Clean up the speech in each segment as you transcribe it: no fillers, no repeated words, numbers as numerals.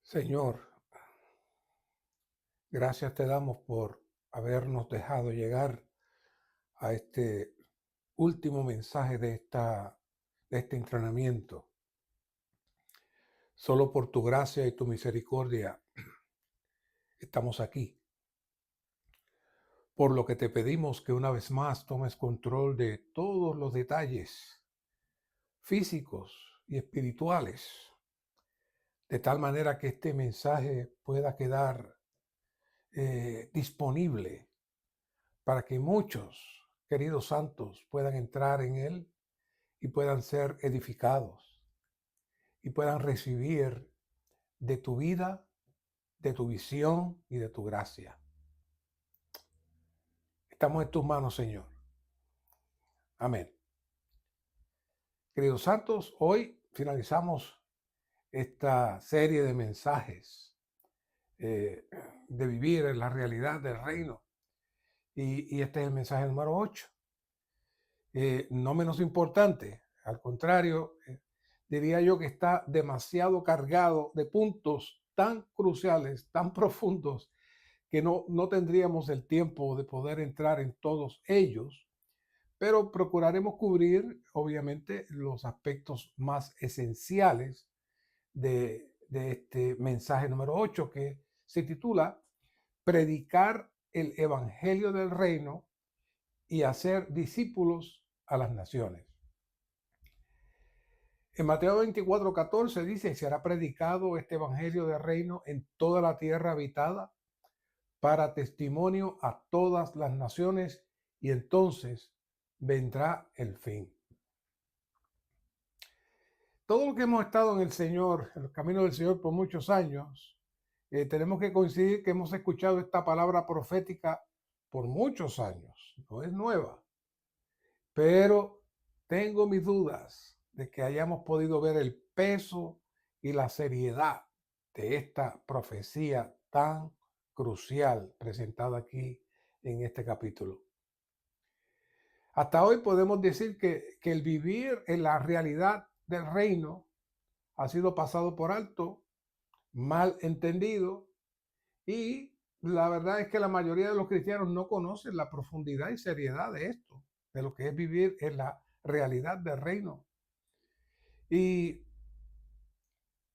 Señor, gracias te damos por habernos dejado llegar a este último mensaje de este entrenamiento. Solo por tu gracia y tu misericordia estamos aquí. Por lo que te pedimos que una vez más tomes control de todos los detalles físicos y espirituales, de tal manera que este mensaje pueda quedar disponible para que muchos, queridos santos, puedan entrar en él y puedan ser edificados y puedan recibir de tu vida, de tu visión y de tu gracia. Estamos en tus manos, Señor. Amén. Queridos santos, hoy finalizamos esta serie de mensajes de vivir en la realidad del reino. Y este es el mensaje número 8. No menos importante, al contrario, diría yo que está demasiado cargado de puntos tan cruciales, tan profundos, que no tendríamos el tiempo de poder entrar en todos ellos, pero procuraremos cubrir, obviamente, los aspectos más esenciales de este mensaje número 8, que se titula Predicar el Evangelio del Reino y hacer discípulos a las naciones. En Mateo 24:14 dice: será predicado este evangelio del reino en toda la tierra habitada para testimonio a todas las naciones, y entonces vendrá el fin. Todo lo que hemos estado en el Señor, en los caminos del Señor por muchos años, tenemos que coincidir que hemos escuchado esta palabra profética por muchos años. No es nueva, pero tengo mis dudas de que hayamos podido ver el peso y la seriedad de esta profecía tan crucial presentada aquí en este capítulo. Hasta hoy podemos decir que el vivir en la realidad del reino ha sido pasado por alto, mal entendido, y la verdad es que la mayoría de los cristianos no conocen la profundidad y seriedad de esto, de lo que es vivir en la realidad del reino. Y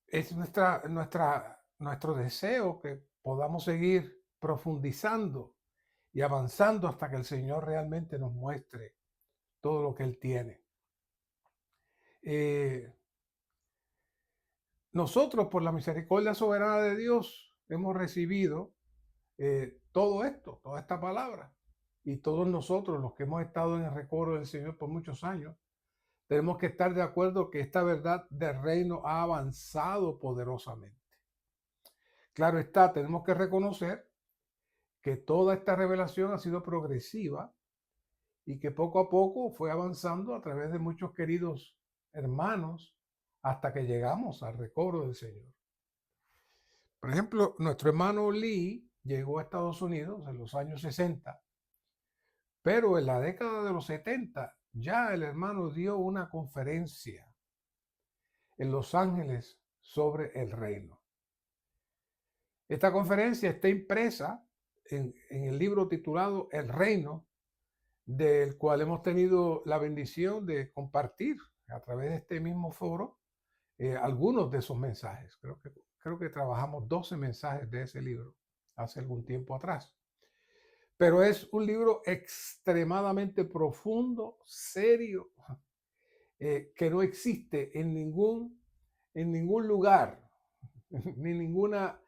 es nuestro deseo que podamos seguir profundizando y avanzando hasta que el Señor realmente nos muestre todo lo que Él tiene. Nosotros, por la misericordia soberana de Dios, hemos recibido todo esto, toda esta palabra. Y todos nosotros, los que hemos estado en el recobro del Señor por muchos años, tenemos que estar de acuerdo que esta verdad del reino ha avanzado poderosamente. Claro está, tenemos que reconocer que toda esta revelación ha sido progresiva y que poco a poco fue avanzando a través de muchos queridos hermanos hasta que llegamos al recobro del Señor. Por ejemplo, nuestro hermano Lee llegó a Estados Unidos en los años 60, pero en la década de los 70 ya el hermano dio una conferencia en Los Ángeles sobre el reino. Esta conferencia está impresa en el libro titulado El Reino, del cual hemos tenido la bendición de compartir a través de este mismo foro algunos de esos mensajes. Creo que trabajamos 12 mensajes de ese libro hace algún tiempo atrás. Pero es un libro extremadamente profundo, serio, que no existe en ningún lugar, ni ninguna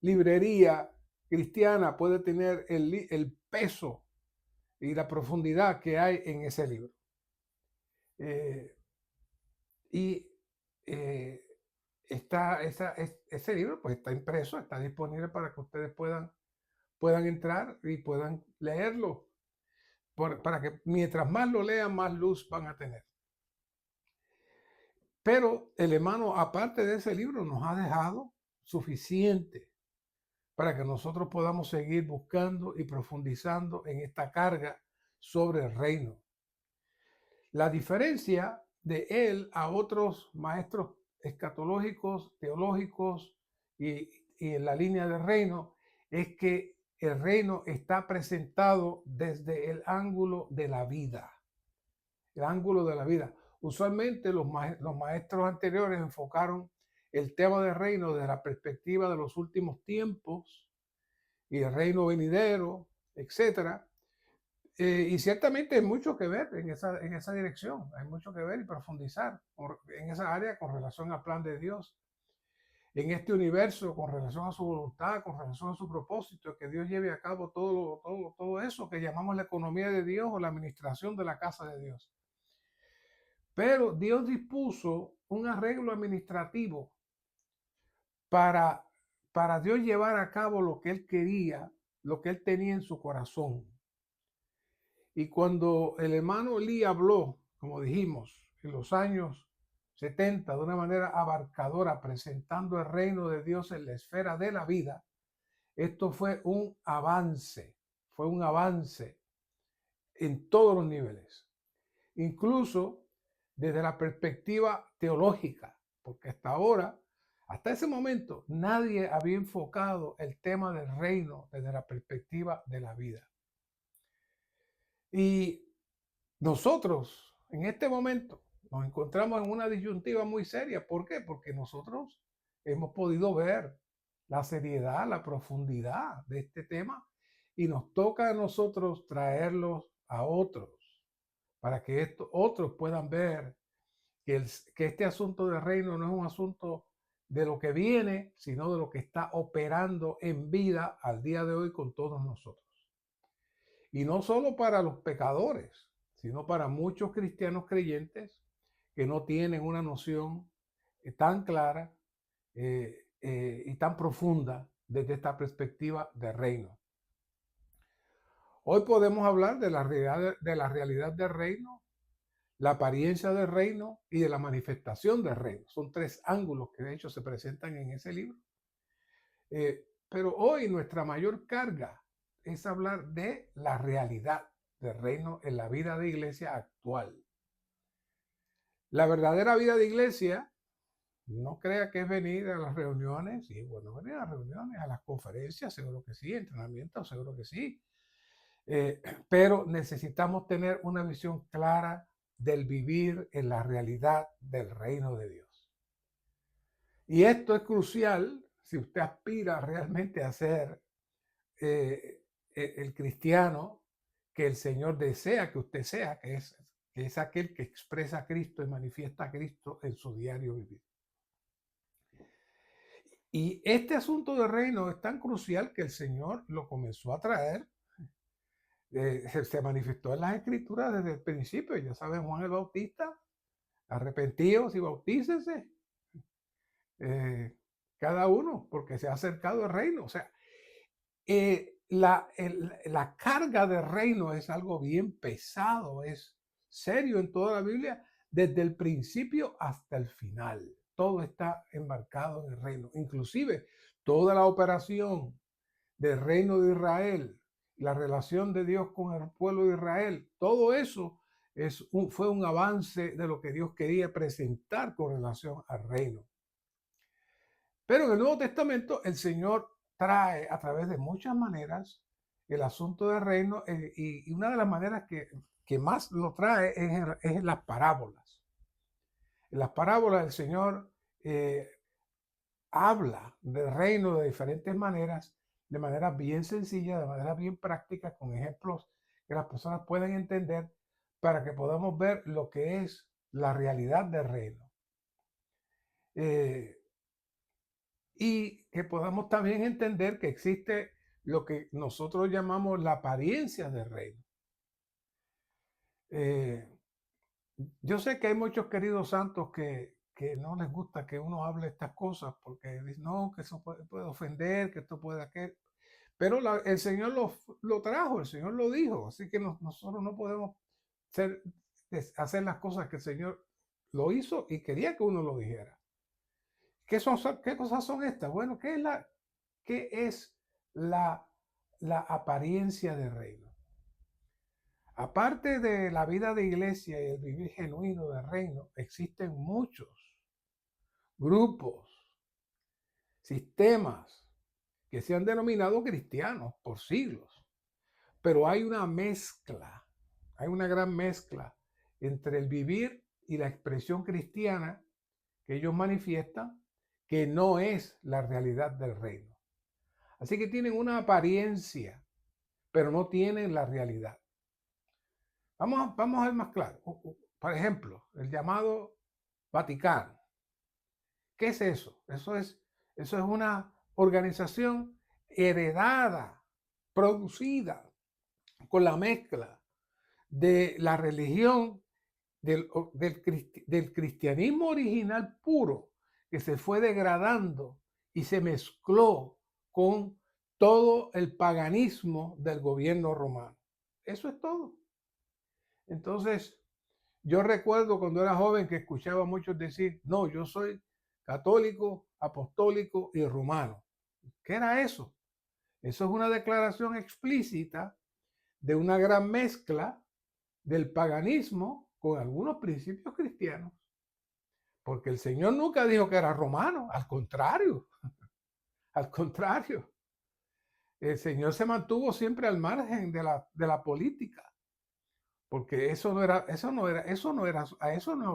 librería cristiana puede tener el peso y la profundidad que hay en ese libro. Y ese libro pues está impreso, está disponible para que ustedes puedan entrar y puedan leerlo, para que mientras más lo lean, más luz van a tener. Pero el hermano, aparte de ese libro, nos ha dejado suficiente para que nosotros podamos seguir buscando y profundizando en esta carga sobre el reino. La diferencia de él a otros maestros escatológicos, teológicos y en la línea del reino, es que el reino está presentado desde el ángulo de la vida. El ángulo de la vida. Usualmente los maestros anteriores enfocaron el tema del reino desde la perspectiva de los últimos tiempos y el reino venidero, etcétera. Y ciertamente hay mucho que ver en esa dirección, hay mucho que ver y profundizar en esa área con relación al plan de Dios, en este universo, con relación a su voluntad, con relación a su propósito, que Dios lleve a cabo todo eso que llamamos la economía de Dios o la administración de la casa de Dios. Pero Dios dispuso un arreglo administrativo para, para Dios llevar a cabo lo que Él quería, lo que Él tenía en su corazón. Y cuando el hermano Lee habló, como dijimos, en los años 70, de una manera abarcadora, presentando el reino de Dios en la esfera de la vida, esto fue un avance en todos los niveles, incluso desde la perspectiva teológica, porque hasta ese momento, nadie había enfocado el tema del reino desde la perspectiva de la vida. Y nosotros, en este momento, nos encontramos en una disyuntiva muy seria. ¿Por qué? Porque nosotros hemos podido ver la seriedad, la profundidad de este tema y nos toca a nosotros traerlos a otros para que estos otros puedan ver que este asunto del reino no es un asunto de lo que viene, sino de lo que está operando en vida al día de hoy con todos nosotros. Y no solo para los pecadores, sino para muchos cristianos creyentes que no tienen una noción tan clara y tan profunda desde esta perspectiva de reino. Hoy podemos hablar de la realidad del reino, la apariencia del reino y de la manifestación del reino. Son tres ángulos que de hecho se presentan en ese libro. Pero hoy nuestra mayor carga es hablar de la realidad del reino en la vida de iglesia actual. La verdadera vida de iglesia, no crea que es venir a las reuniones, sí, bueno, venir a las reuniones, a las conferencias, seguro que sí, entrenamientos, seguro que sí. Pero necesitamos tener una visión clara del vivir en la realidad del reino de Dios. Y esto es crucial si usted aspira realmente a ser el cristiano que el Señor desea que usted sea, que es aquel que expresa a Cristo y manifiesta a Cristo en su diario vivir. Y este asunto del reino es tan crucial que el Señor lo comenzó a traer, se manifestó en las Escrituras desde el principio. Ya saben, Juan el Bautista, arrepentíos y bautícense, cada uno, porque se ha acercado el reino. O sea, la carga del reino es algo bien pesado, es serio en toda la Biblia, desde el principio hasta el final. Todo está embarcado en el reino, inclusive toda la operación del reino de Israel, la relación de Dios con el pueblo de Israel, todo eso fue un avance de lo que Dios quería presentar con relación al reino. Pero en el Nuevo Testamento el Señor trae a través de muchas maneras el asunto del reino y una de las maneras que más lo trae es en las parábolas. En las parábolas el Señor habla del reino de diferentes maneras, de manera bien sencilla, de manera bien práctica, con ejemplos que las personas pueden entender para que podamos ver lo que es la realidad del reino. Y que podamos también entender que existe lo que nosotros llamamos la apariencia del reino. Yo sé que hay muchos queridos santos que no les gusta que uno hable estas cosas porque dicen, no, que eso puede ofender, que esto puede aquel. Pero el Señor lo trajo, el Señor lo dijo, así que nosotros no podemos hacer las cosas que el Señor lo hizo y quería que uno lo dijera. ¿Qué cosas son estas? Bueno, ¿qué es la apariencia del reino? Aparte de la vida de iglesia y el vivir genuino del reino, existen grupos, sistemas que se han denominado cristianos por siglos. Pero hay una mezcla, hay una gran mezcla entre el vivir y la expresión cristiana que ellos manifiestan, que no es la realidad del reino. Así que tienen una apariencia, pero no tienen la realidad. Vamos a ver más claro. Por ejemplo, el llamado Vaticano. ¿Qué es eso? Eso es una organización heredada, producida con la mezcla de la religión del cristianismo original puro, que se fue degradando y se mezcló con todo el paganismo del gobierno romano. Eso es todo. Entonces, yo recuerdo cuando era joven que escuchaba a muchos decir, no, yo soy católico, apostólico y romano. ¿Qué era eso? Eso es una declaración explícita de una gran mezcla del paganismo con algunos principios cristianos. Porque el Señor nunca dijo que era romano, al contrario, al contrario. El Señor se mantuvo siempre al margen de la política, porque a eso no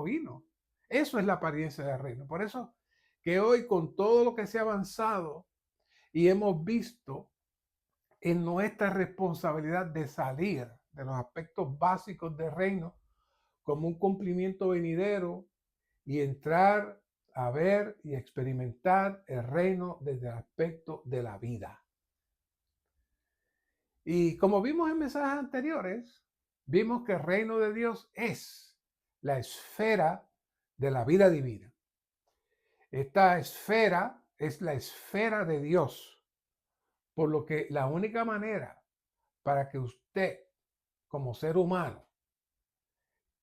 vino. Eso es la apariencia del reino. Por eso que hoy, con todo lo que se ha avanzado y hemos visto en nuestra responsabilidad de salir de los aspectos básicos del reino como un cumplimiento venidero y entrar a ver y experimentar el reino desde el aspecto de la vida. Y como vimos en mensajes anteriores, vimos que el reino de Dios es la esfera de la vida divina. Esta esfera es la esfera de Dios, por lo que la única manera para que usted, como ser humano,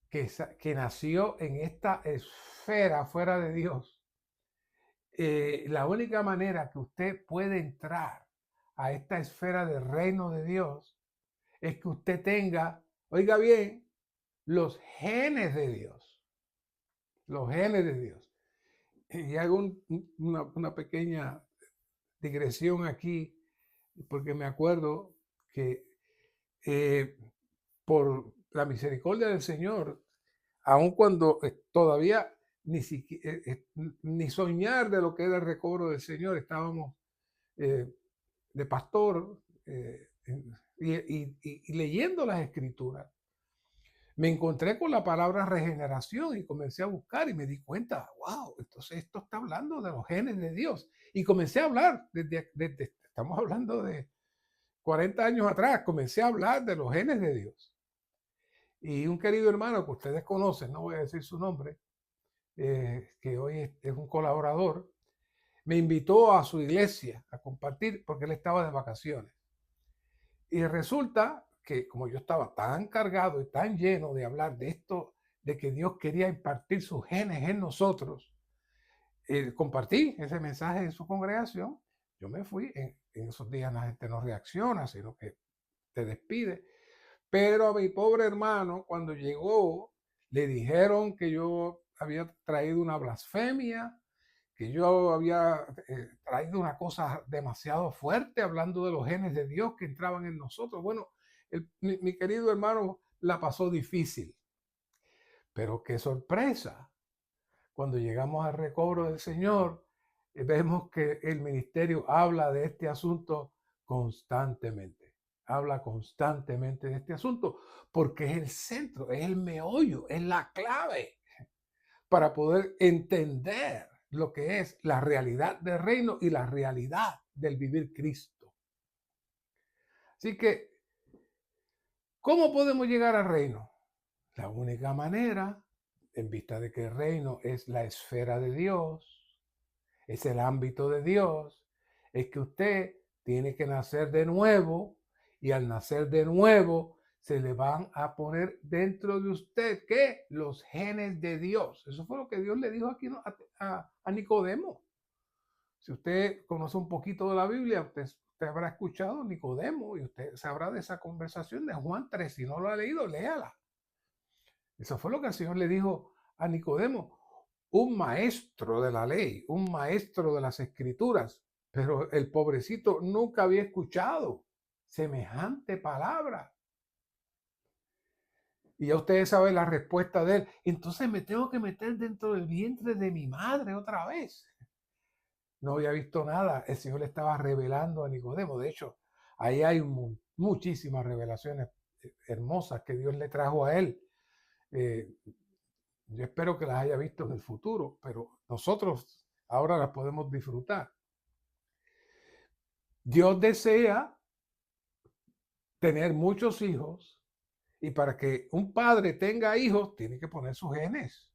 que nació en esta esfera fuera de Dios, la única manera que usted puede entrar a esta esfera del reino de Dios es que usted tenga, oiga bien, los genes de Dios. Los genes de Dios. Y hago una pequeña digresión aquí, porque me acuerdo que por la misericordia del Señor, aun cuando todavía ni soñar de lo que era el recobro del Señor, estábamos de pastor y leyendo las escrituras, me encontré con la palabra regeneración y comencé a buscar y me di cuenta, wow, entonces esto está hablando de los genes de Dios. Y comencé a hablar, estamos hablando de 40 años atrás, comencé a hablar de los genes de Dios. Y un querido hermano que ustedes conocen, no voy a decir su nombre, que hoy es un colaborador, me invitó a su iglesia a compartir porque él estaba de vacaciones. Y resulta que como yo estaba tan cargado y tan lleno de hablar de esto, de que Dios quería impartir sus genes en nosotros, compartí ese mensaje en su congregación. Yo me fui, en esos días la gente no reacciona, sino que te despide. Pero a mi pobre hermano, cuando llegó, le dijeron que yo había traído una blasfemia, que yo había traído una cosa demasiado fuerte, hablando de los genes de Dios que entraban en nosotros. Bueno, mi querido hermano la pasó difícil, pero qué sorpresa. Cuando llegamos al recobro del Señor, vemos que el ministerio habla de este asunto constantemente. Habla constantemente de este asunto porque es el centro, es el meollo, es la clave para poder entender lo que es la realidad del reino y la realidad del vivir Cristo. Así que, ¿cómo podemos llegar al reino? La única manera, en vista de que el reino es la esfera de Dios, es el ámbito de Dios, es que usted tiene que nacer de nuevo y al nacer de nuevo se le van a poner dentro de usted, ¿qué? Los genes de Dios. Eso fue lo que Dios le dijo aquí a Nicodemo. Si usted conoce un poquito de la Biblia, usted habrá escuchado a Nicodemo y usted sabrá de esa conversación de Juan 3. Si no lo ha leído, léala. Eso fue lo que el Señor le dijo a Nicodemo. un maestro de la ley, un maestro de las escrituras, pero el pobrecito nunca había escuchado semejante palabra. Y ya ustedes saben la respuesta de él. Entonces me tengo que meter dentro del vientre de mi madre otra vez. No había visto nada. El Señor le estaba revelando a Nicodemo. De hecho, ahí hay muchísimas revelaciones hermosas que Dios le trajo a él. Yo espero que las haya visto en el futuro, pero nosotros ahora las podemos disfrutar. Dios desea tener muchos hijos y para que un padre tenga hijos tiene que poner sus genes.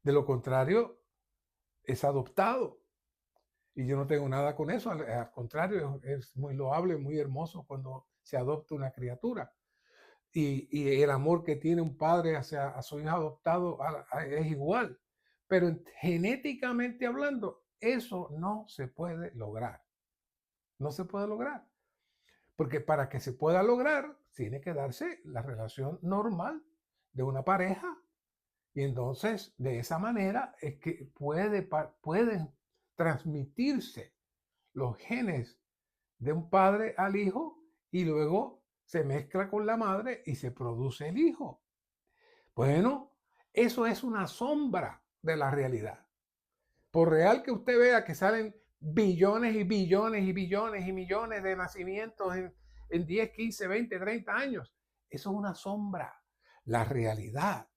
De lo contrario, es adoptado. Y yo no tengo nada con eso, al contrario, es muy loable, muy hermoso cuando se adopta una criatura. Y el amor que tiene un padre hacia a su hijo adoptado es igual. Pero genéticamente hablando, eso no se puede lograr. No se puede lograr. Porque para que se pueda lograr, tiene que darse la relación normal de una pareja. Y entonces, de esa manera, es que pueden transmitirse los genes de un padre al hijo y luego se mezcla con la madre y se produce el hijo. Bueno, eso es una sombra de la realidad. Por real que usted vea que salen billones y billones y billones y millones de nacimientos en 10, 15, 20, 30 años, eso es una sombra. La realidad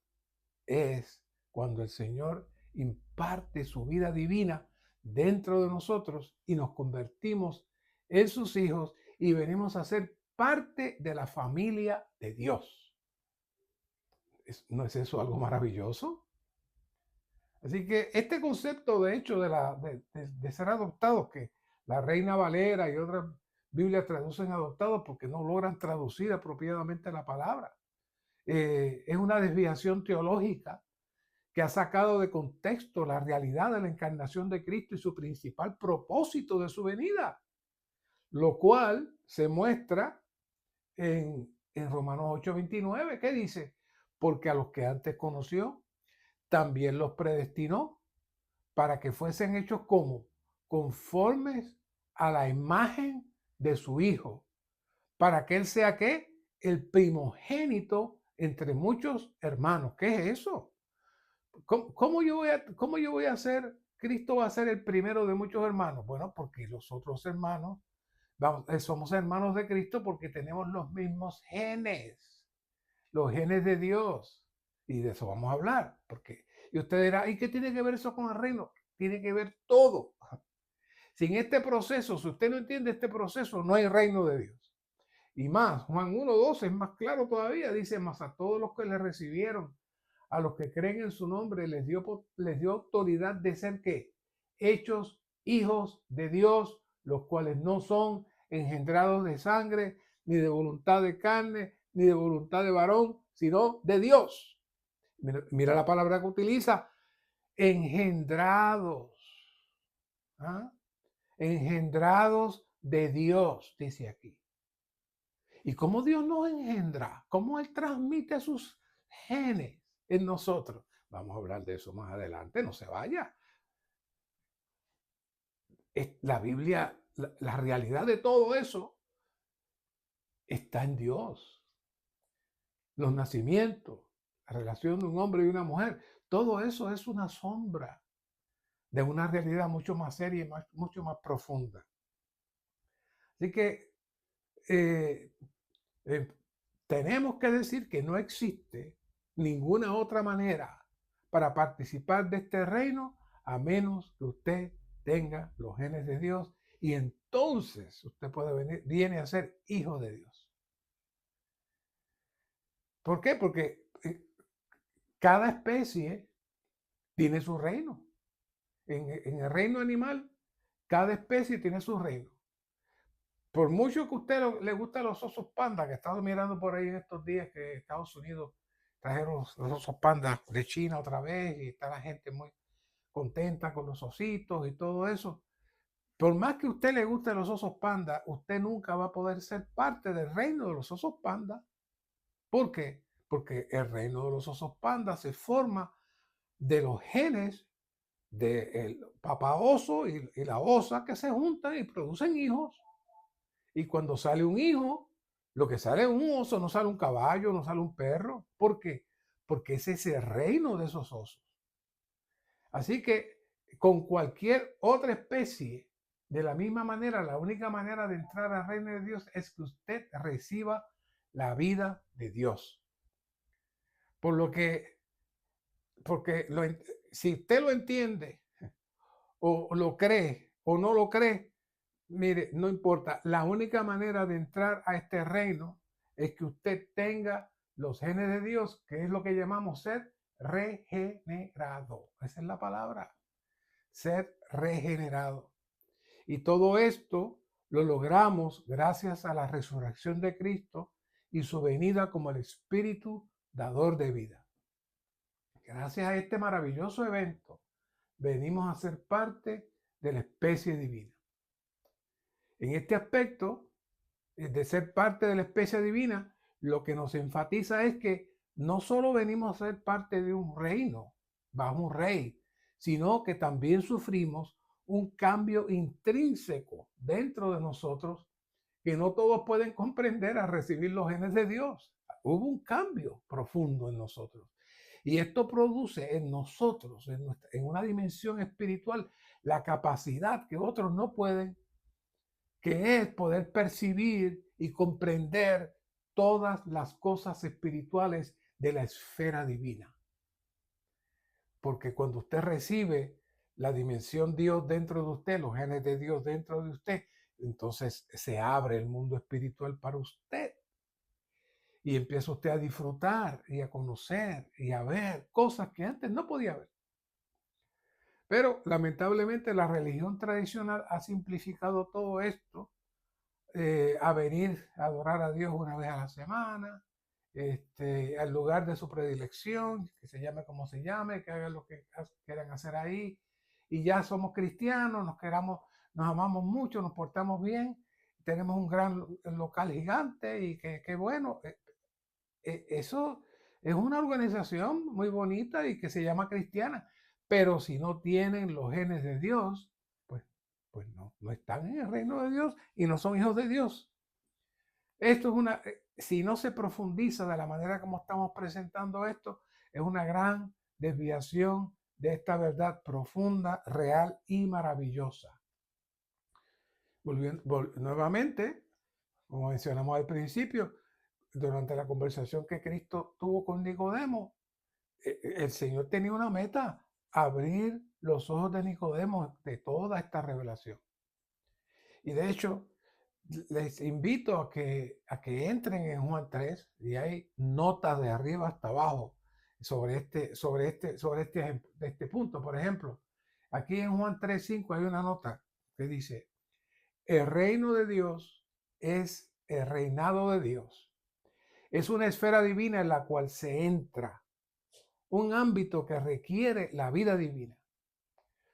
es cuando el Señor imparte su vida divina dentro de nosotros y nos convertimos en sus hijos y venimos a ser parte de la familia de Dios. ¿No es eso algo maravilloso? Así que este concepto, de hecho, de ser adoptados, que la Reina Valera y otras Biblias traducen adoptados porque no logran traducir apropiadamente la palabra, es una desviación teológica que ha sacado de contexto la realidad de la encarnación de Cristo y su principal propósito de su venida, lo cual se muestra en Romanos 8:29, que dice, porque a los que antes conoció, también los predestinó para que fuesen hechos como conformes a la imagen de su Hijo, para que Él sea ¿qué? El primogénito entre muchos hermanos. ¿Qué es eso? ¿Cómo yo voy a ser, Cristo va a ser el primero de muchos hermanos? Bueno, porque los otros hermanos, somos hermanos de Cristo porque tenemos los mismos genes, los genes de Dios. Y de eso vamos a hablar. Y usted dirá, ¿y qué tiene que ver eso con el reino? Tiene que ver todo. Sin este proceso, si usted no entiende este proceso, no hay reino de Dios. Y más, Juan 1:12 es más claro todavía, dice, más a todos los que le recibieron, a los que creen en su nombre, les dio autoridad de ser ¿qué? Hechos hijos de Dios, los cuales no son engendrados de sangre, ni de voluntad de carne, ni de voluntad de varón, sino de Dios. Mira la palabra que utiliza, engendrados. ¿Ah? Engendrados de Dios, dice aquí. ¿Y cómo Dios nos engendra? ¿Cómo Él transmite sus genes en nosotros? Vamos a hablar de eso más adelante, no se vaya. La Biblia, la realidad de todo eso está en Dios. Los nacimientos, la relación de un hombre y una mujer, todo eso es una sombra de una realidad mucho más seria y mucho más profunda. Así que tenemos que decir que no existe ninguna otra manera para participar de este reino a menos que usted tenga los genes de Dios y entonces usted viene a ser hijo de Dios. ¿Por qué? Porque cada especie tiene su reino. En el reino animal, cada especie tiene su reino. Por mucho que a usted le gusten los osos panda, que he estado mirando por ahí en estos días que Estados Unidos trajeron los osos panda de China otra vez y está la gente muy contenta con los ositos y todo eso. Por más que a usted le gusten los osos panda, usted nunca va a poder ser parte del reino de los osos panda. ¿Por qué? Porque el reino de los osos panda se forma de los genes del papá oso y la osa que se juntan y producen hijos. Y cuando sale un hijo, lo que sale es un oso, no sale un caballo, no sale un perro. ¿Por qué? Porque ese es el reino de esos osos. Así que con cualquier otra especie, de la misma manera, la única manera de entrar al reino de Dios es que usted reciba la vida de Dios. Por lo que, porque si usted lo entiende o lo cree o no lo cree, mire, no importa. La única manera de entrar a este reino es que usted tenga los genes de Dios, que es lo que llamamos ser regenerado. Esa es la palabra, ser regenerado. Y todo esto lo logramos gracias a la resurrección de Cristo y su venida como el Espíritu dador de vida. Gracias a este maravilloso evento, venimos a ser parte de la especie divina. En este aspecto de ser parte de la especie divina, lo que nos enfatiza es que no solo venimos a ser parte de un reino, bajo un rey, sino que también sufrimos un cambio intrínseco dentro de nosotros que no todos pueden comprender al recibir los genes de Dios. Hubo un cambio profundo en nosotros. Y esto produce en nosotros, en una dimensión espiritual, la capacidad que otros no pueden, que es poder percibir y comprender todas las cosas espirituales de la esfera divina. Porque cuando usted recibe la dimensión Dios dentro de usted, los genes de Dios dentro de usted, entonces se abre el mundo espiritual para usted. Y empieza usted a disfrutar y a conocer y a ver cosas que antes no podía ver. Pero lamentablemente la religión tradicional ha simplificado todo esto a venir a adorar a Dios una vez a la semana, al lugar de su predilección, que se llame como se llame, que hagan lo que quieran hacer ahí, y ya somos cristianos, nos amamos mucho, nos portamos bien, tenemos un gran local gigante y que bueno, eso es una organización muy bonita y que se llama cristiana, pero si no tienen los genes de Dios, pues no están en el reino de Dios y no son hijos de Dios. Esto es si no se profundiza de la manera como estamos presentando esto, es una gran desviación de esta verdad profunda, real y maravillosa. Nuevamente, como mencionamos al principio, durante la conversación que Cristo tuvo con Nicodemo, el Señor tenía una meta: abrir los ojos de Nicodemo de toda esta revelación. Y de hecho, les invito a que entren en Juan 3 y hay notas de arriba hasta abajo sobre este punto. Por ejemplo, aquí en Juan 3:5 hay una nota que dice: el reino de Dios es el reinado de Dios. Es una esfera divina en la cual se entra, un ámbito que requiere la vida divina.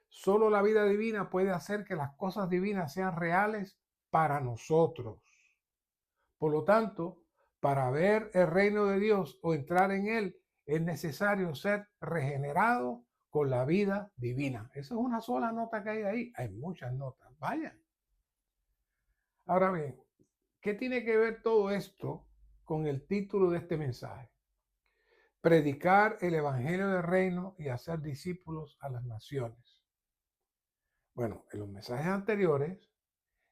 Solo la vida divina puede hacer que las cosas divinas sean reales para nosotros. Por lo tanto, para ver el reino de Dios o entrar en él, es necesario ser regenerado con la vida divina. Esa es una sola nota que hay ahí. Hay muchas notas. Vayan. Ahora bien, ¿qué tiene que ver todo esto con el título de este mensaje? Predicar el evangelio del reino y hacer discípulos a las naciones. Bueno, en los mensajes anteriores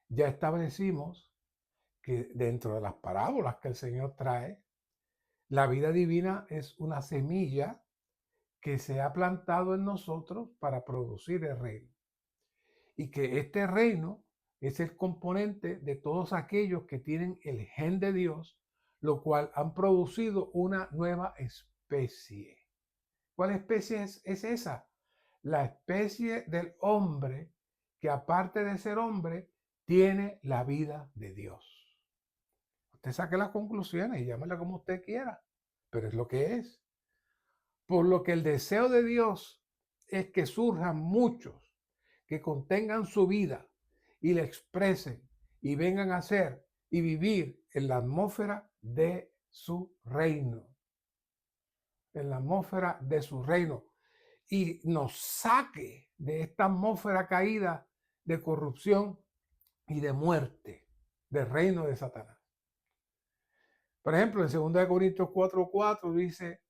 ya establecimos que dentro de las parábolas que el Señor trae, la vida divina es una semilla que se ha plantado en nosotros para producir el reino. Y que este reino es el componente de todos aquellos que tienen el gen de Dios, lo cual han producido una nueva especie. ¿Cuál especie es esa? La especie del hombre que, aparte de ser hombre, tiene la vida de Dios. Usted saque las conclusiones y llámela como usted quiera, pero es lo que es. Por lo que el deseo de Dios es que surjan muchos que contengan su vida y la expresen y vengan a ser y vivir en la atmósfera de su reino. En la atmósfera de su reino. y nos saque de esta atmósfera caída de corrupción y de muerte del reino de Satanás. Por ejemplo, en 2 Corintios 4:4 dice,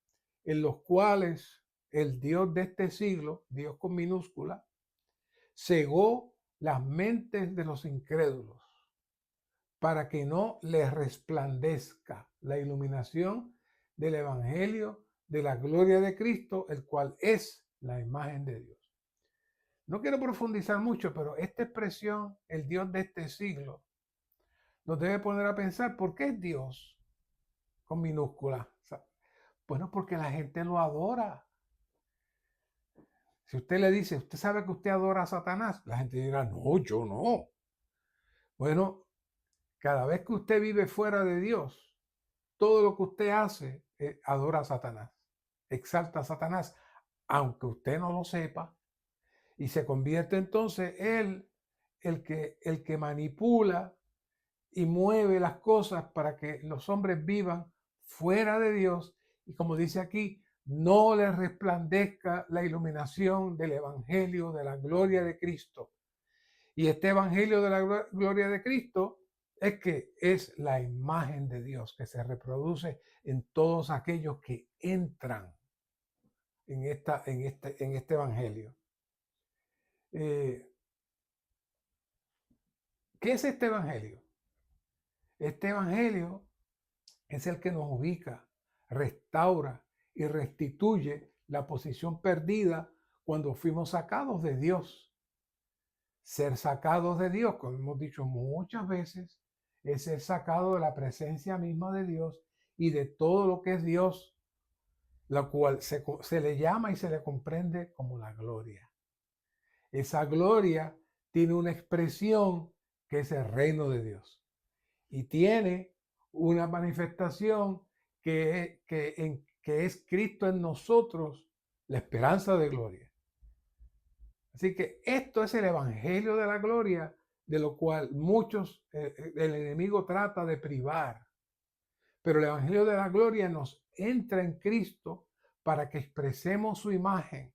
en los cuales el Dios de este siglo, Dios con minúscula, cegó las mentes de los incrédulos para que no les resplandezca la iluminación del evangelio de la gloria de Cristo, el cual es la imagen de Dios. No quiero profundizar mucho, pero esta expresión, el Dios de este siglo, nos debe poner a pensar por qué es Dios con minúscula. Bueno, porque la gente lo adora. Si usted le dice, usted sabe que usted adora a Satanás, la gente dirá, no, yo no. Bueno, cada vez que usted vive fuera de Dios, todo lo que usted hace adora a Satanás, exalta a Satanás, aunque usted no lo sepa, y se convierte entonces él el que manipula y mueve las cosas para que los hombres vivan fuera de Dios, y como dice aquí, no les resplandezca la iluminación del evangelio de la gloria de Cristo. Y este evangelio de la gloria de Cristo es que es la imagen de Dios que se reproduce en todos aquellos que entran en este evangelio. ¿Qué es este evangelio? Este evangelio es el que nos ubica, restaura y restituye la posición perdida cuando fuimos sacados de Dios. Ser sacados de Dios, como hemos dicho muchas veces, es ser sacado de la presencia misma de Dios y de todo lo que es Dios, la cual se le llama y se le comprende como la gloria. Esa gloria tiene una expresión que es el reino de Dios y tiene una manifestación que es Cristo en nosotros, la esperanza de gloria. Así que esto es el evangelio de la gloria, de lo cual muchos, el enemigo trata de privar. Pero el evangelio de la gloria nos entra en Cristo para que expresemos su imagen.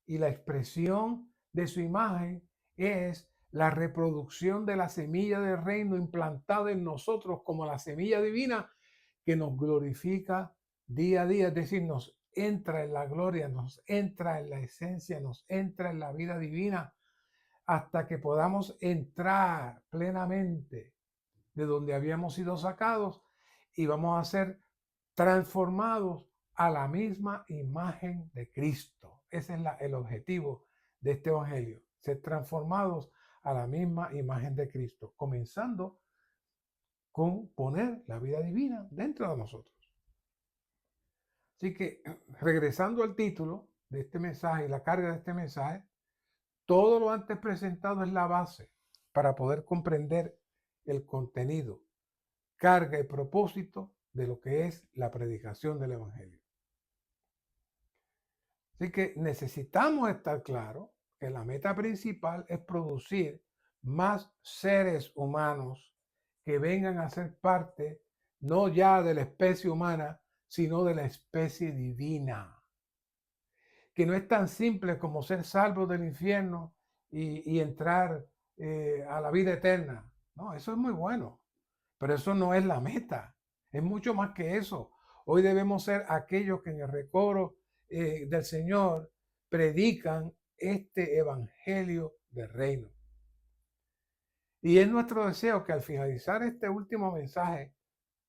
Y la expresión de su imagen es la reproducción de la semilla del reino implantada en nosotros como la semilla divina que nos glorifica día a día, es decir, nos entra en la gloria, nos entra en la esencia, nos entra en la vida divina, hasta que podamos entrar plenamente de donde habíamos sido sacados y vamos a ser transformados a la misma imagen de Cristo. Ese es el objetivo de este evangelio, ser transformados a la misma imagen de Cristo, comenzando con poner la vida divina dentro de nosotros. Así que, regresando al título de este mensaje, la carga de este mensaje, todo lo antes presentado es la base para poder comprender el contenido, carga y propósito de lo que es la predicación del evangelio. Así que necesitamos estar claros que la meta principal es producir más seres humanos que vengan a ser parte no ya de la especie humana, sino de la especie divina. Que no es tan simple como ser salvos del infierno y entrar a la vida eterna. No, eso es muy bueno, pero eso no es la meta. Es mucho más que eso. Hoy debemos ser aquellos que en el recobro del Señor predican este evangelio del reino. Y es nuestro deseo que al finalizar este último mensaje,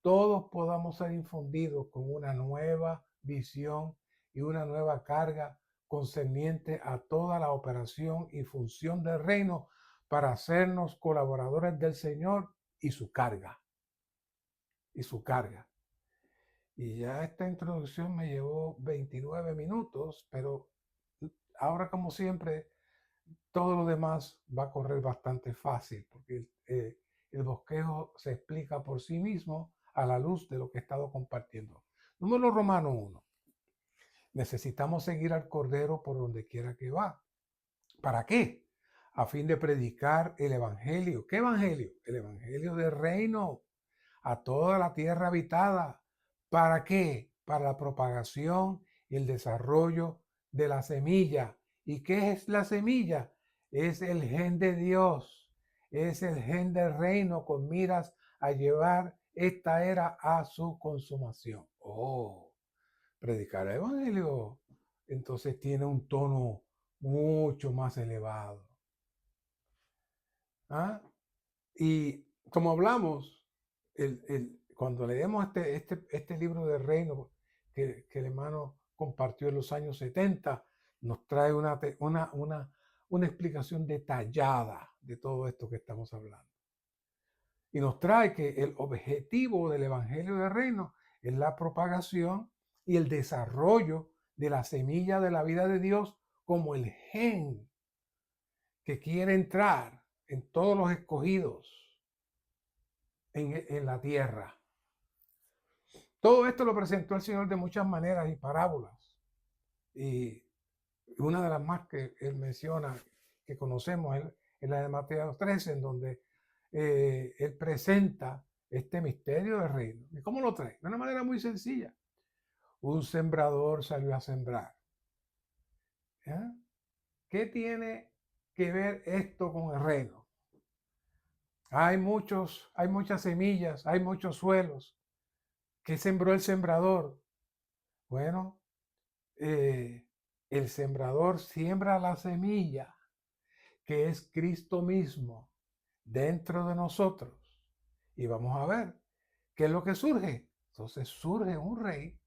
todos podamos ser infundidos con una nueva visión y una nueva carga concerniente a toda la operación y función del reino para hacernos colaboradores del Señor y su carga. Y su carga. Y ya esta introducción me llevó 29 minutos, pero ahora como siempre, todo lo demás va a correr bastante fácil, porque el bosquejo se explica por sí mismo a la luz de lo que he estado compartiendo. Número Romano 1. Necesitamos seguir al Cordero por donde quiera que va. ¿Para qué? A fin de predicar el Evangelio. ¿Qué Evangelio? El Evangelio del reino a toda la tierra habitada. ¿Para qué? Para la propagación y el desarrollo de la semilla. ¿Y qué es la semilla? Es el gen de Dios, es el gen del reino con miras a llevar esta era a su consumación. Oh, predicar el evangelio entonces tiene un tono mucho más elevado. ¿Ah? Y como hablamos, cuando leemos este libro del reino que el hermano compartió en los años 70, nos trae una explicación detallada de todo esto que estamos hablando. Y nos trae que el objetivo del Evangelio del Reino es la propagación y el desarrollo de la semilla de la vida de Dios como el gen que quiere entrar en todos los escogidos en la tierra. Todo esto lo presentó el Señor de muchas maneras y parábolas. Y una de las más que él menciona, que conocemos, es la de Mateo 13, en donde él presenta este misterio del reino. ¿Y cómo lo trae? De una manera muy sencilla. Un sembrador salió a sembrar. ¿Ya? ¿Qué tiene que ver esto con el reino? Hay muchas semillas, hay muchos suelos. ¿Qué sembró el sembrador? Bueno, el sembrador siembra la semilla, que es Cristo mismo, dentro de nosotros. Y vamos a ver qué es lo que surge. Entonces surge un rey.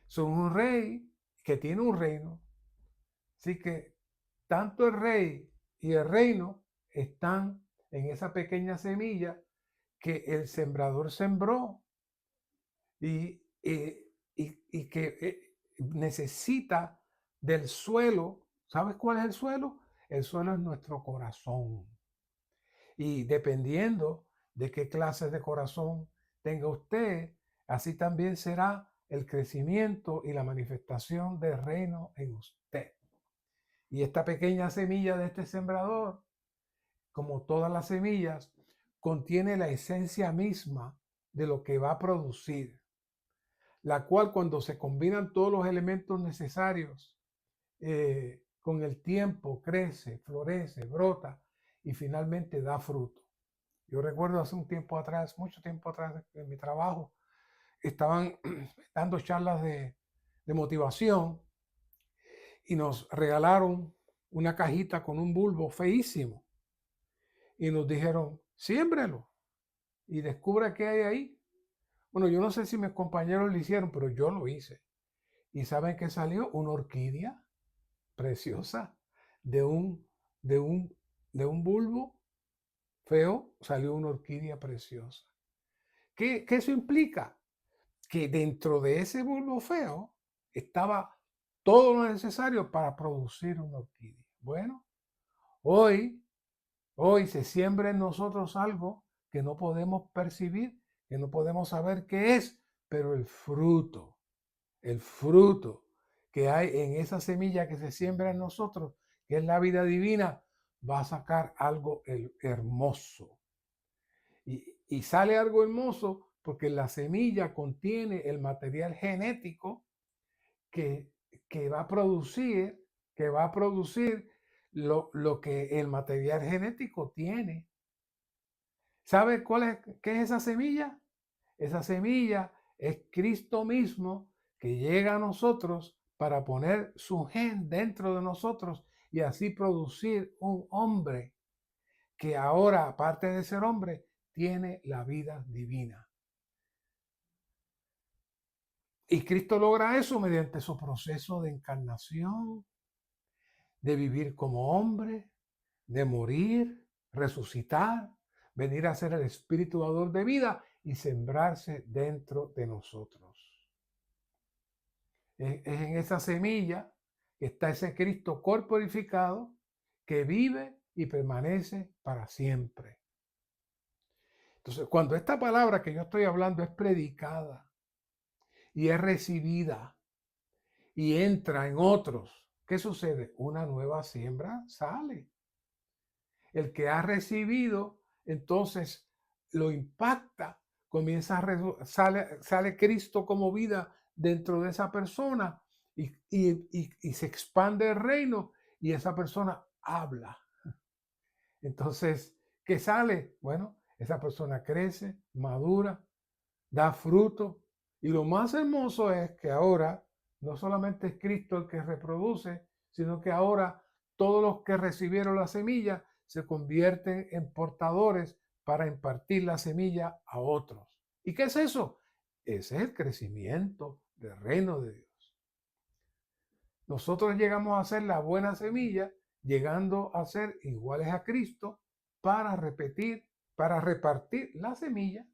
Son un rey que tiene un reino. Así que tanto el rey y el reino están en esa pequeña semilla que el sembrador sembró y que necesita del suelo. ¿Sabes cuál es el suelo? El suelo es nuestro corazón. Y dependiendo de qué clase de corazón tenga usted, así también será el crecimiento y la manifestación del reino en usted. Y esta pequeña semilla de este sembrador, como todas las semillas, contiene la esencia misma de lo que va a producir, la cual cuando se combinan todos los elementos necesarios, con el tiempo crece, florece, brota y finalmente da fruto. Yo recuerdo hace un tiempo atrás, mucho tiempo atrás en mi trabajo, estaban dando charlas de motivación y nos regalaron una cajita con un bulbo feísimo y nos dijeron, siémbrelo y descubra qué hay ahí. Bueno, yo no sé si mis compañeros lo hicieron, pero yo lo hice. ¿Y saben qué salió? Una orquídea preciosa de un, de un, de un bulbo feo, salió una orquídea preciosa. ¿Qué eso implica? Que dentro de ese bulbo feo estaba todo lo necesario para producir una orquídea. Bueno, hoy, hoy se siembra en nosotros algo que no podemos percibir, que no podemos saber qué es, pero el fruto que hay en esa semilla que se siembra en nosotros, que es la vida divina, va a sacar algo hermoso. Y sale algo hermoso porque la semilla contiene el material genético que, que va a producir, que va a producir lo que el material genético tiene. ¿Sabe qué es esa semilla? Esa semilla es Cristo mismo que llega a nosotros para poner su gen dentro de nosotros y así producir un hombre que ahora, aparte de ser hombre, tiene la vida divina. Y Cristo logra eso mediante su proceso de encarnación, de vivir como hombre, de morir, resucitar, venir a ser el espíritu dador de vida y sembrarse dentro de nosotros. Es en esa semilla que está ese Cristo corporificado que vive y permanece para siempre. Entonces, cuando esta palabra que yo estoy hablando es predicada y es recibida y entra en otros, ¿qué sucede? Una nueva siembra sale. El que ha recibido, entonces lo impacta, sale Cristo como vida dentro de esa persona y se expande el reino y esa persona habla. Entonces, ¿qué sale? Bueno, esa persona crece, madura, da fruto. Y lo más hermoso es que ahora no solamente es Cristo el que reproduce, sino que ahora todos los que recibieron la semilla se convierten en portadores para impartir la semilla a otros. ¿Y qué es eso? Ese es el crecimiento del reino de Dios. Nosotros llegamos a ser la buena semilla, llegando a ser iguales a Cristo para repartir la semilla.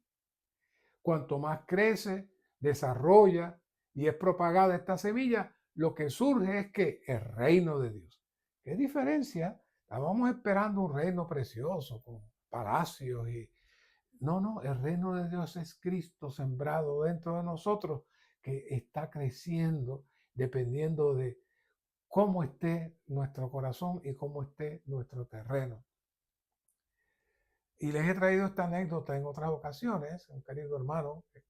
Cuanto más crece, desarrolla y es propagada esta semilla, lo que surge es que el reino de Dios. ¿Qué diferencia? Estábamos esperando un reino precioso con palacios y no, el reino de Dios es Cristo sembrado dentro de nosotros que está creciendo dependiendo de cómo esté nuestro corazón y cómo esté nuestro terreno. Y les he traído esta anécdota en otras ocasiones. Un querido hermano que